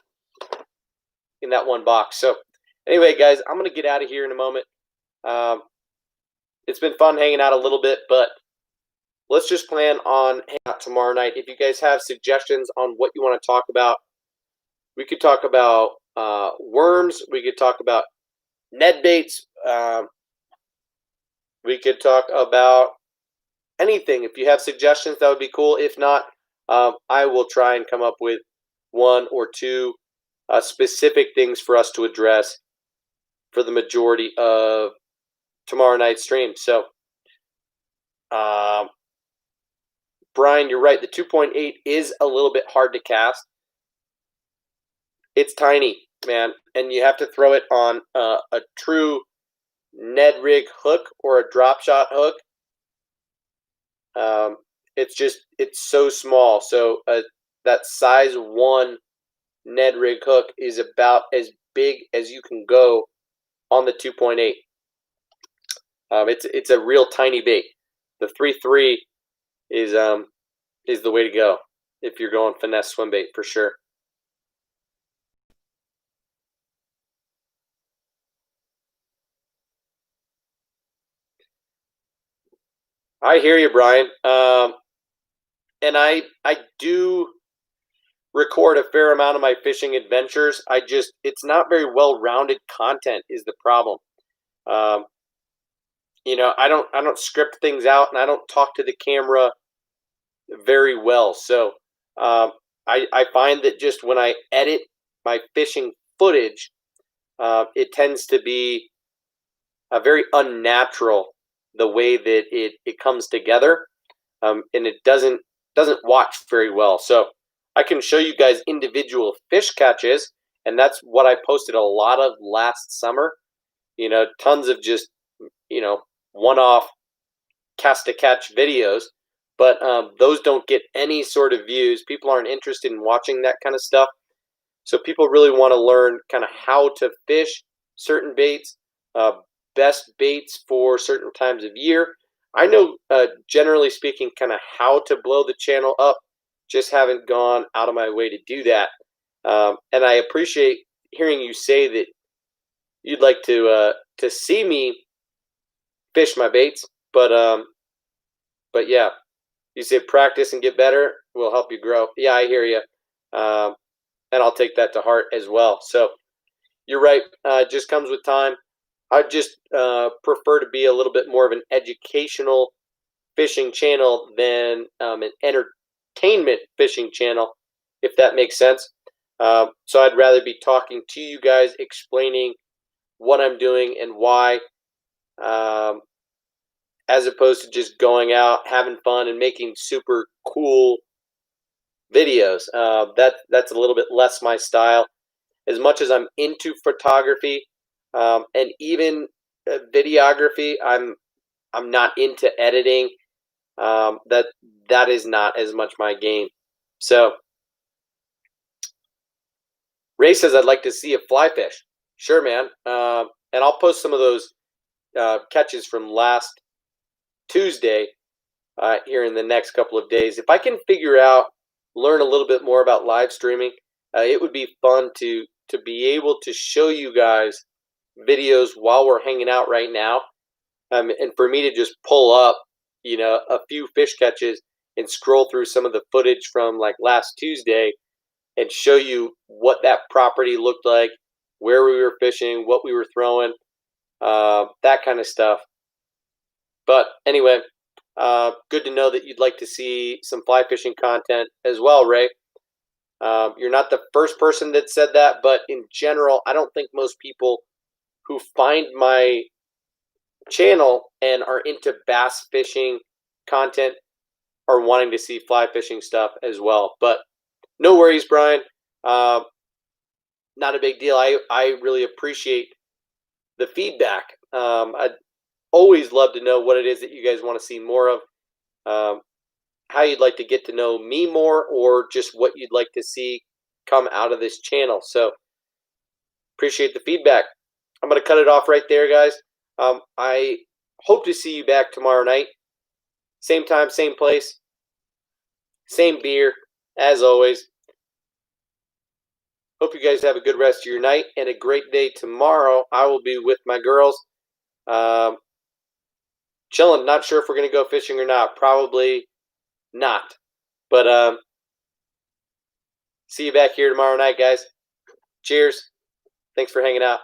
one box. So anyway, guys, I'm going to get out of here in a moment. It's been fun hanging out a little bit, but let's just plan on hanging out tomorrow night. If you guys have suggestions on what you want to talk about, we could talk about worms. We could talk about Ned baits. We could talk about anything. If you have suggestions, that would be cool. If not, I will try and come up with 1 or 2 specific things for us to address for the majority of tomorrow night's stream. So, Brian, you're right. The 2.8 is a little bit hard to cast. It's tiny, man, and you have to throw it on a true Ned rig hook or a drop shot hook. It's so small. So that size 1 Ned rig hook is about as big as you can go on the 2.8. It's a real tiny bait. The 3.3 is the way to go if you're going finesse swim bait for sure. I hear you, Brian. And I do record a fair amount of my fishing adventures. It's not very well-rounded content is the problem. I don't script things out, and I don't talk to the camera very well. So I find that just when I edit my fishing footage, it tends to be very unnatural the way that it comes together, and it doesn't watch very well. So I can show you guys individual fish catches, and that's what I posted a lot of last summer. Tons of just one-off cast to catch videos, but those don't get any sort of views. People aren't interested in watching that kind of stuff. So people really want to learn kind of how to fish certain baits, best baits for certain times of year. I know, generally speaking, kind of how to blow the channel up. Just haven't gone out of my way to do that. And I appreciate hearing you say that you'd like to see me fish my baits, but yeah, you say practice and get better will help you grow. Yeah, I hear you, and I'll take that to heart as well. So you're right. It just comes with time. I just prefer to be a little bit more of an educational fishing channel than an entertainment fishing channel, if that makes sense. So I'd rather be talking to you guys, explaining what I'm doing and why, as opposed to just going out, having fun, and making super cool videos. That's a little bit less my style. As much as I'm into photography and even videography, I'm not into editing. That is not as much my game. So Ray says I'd like to see a fly fish. Sure, man. And I'll post some of those catches from last Tuesday here in the next couple of days. If I can learn a little bit more about live streaming, it would be fun to be able to show you guys videos while we're hanging out right now, and for me to just pull up, a few fish catches and scroll through some of the footage from like last Tuesday and show you what that property looked like, where we were fishing, what we were throwing, that kind of stuff. But anyway, good to know that you'd like to see some fly fishing content as well, Ray. You're not the first person that said that, but in general, I don't think most people who find my channel and are into bass fishing content are wanting to see fly fishing stuff as well. But no worries, Brian. Not a big deal. I really appreciate the feedback. I'd always love to know what it is that you guys want to see more of, how you'd like to get to know me more, or just what you'd like to see come out of this channel. So appreciate the feedback. I'm going to cut it off right there, guys. I hope to see you back tomorrow night. Same time, same place, same beer, as always. Hope you guys have a good rest of your night and a great day tomorrow. I will be with my girls. Chilling. Not sure if we're going to go fishing or not. Probably not. But see you back here tomorrow night, guys. Cheers. Thanks for hanging out.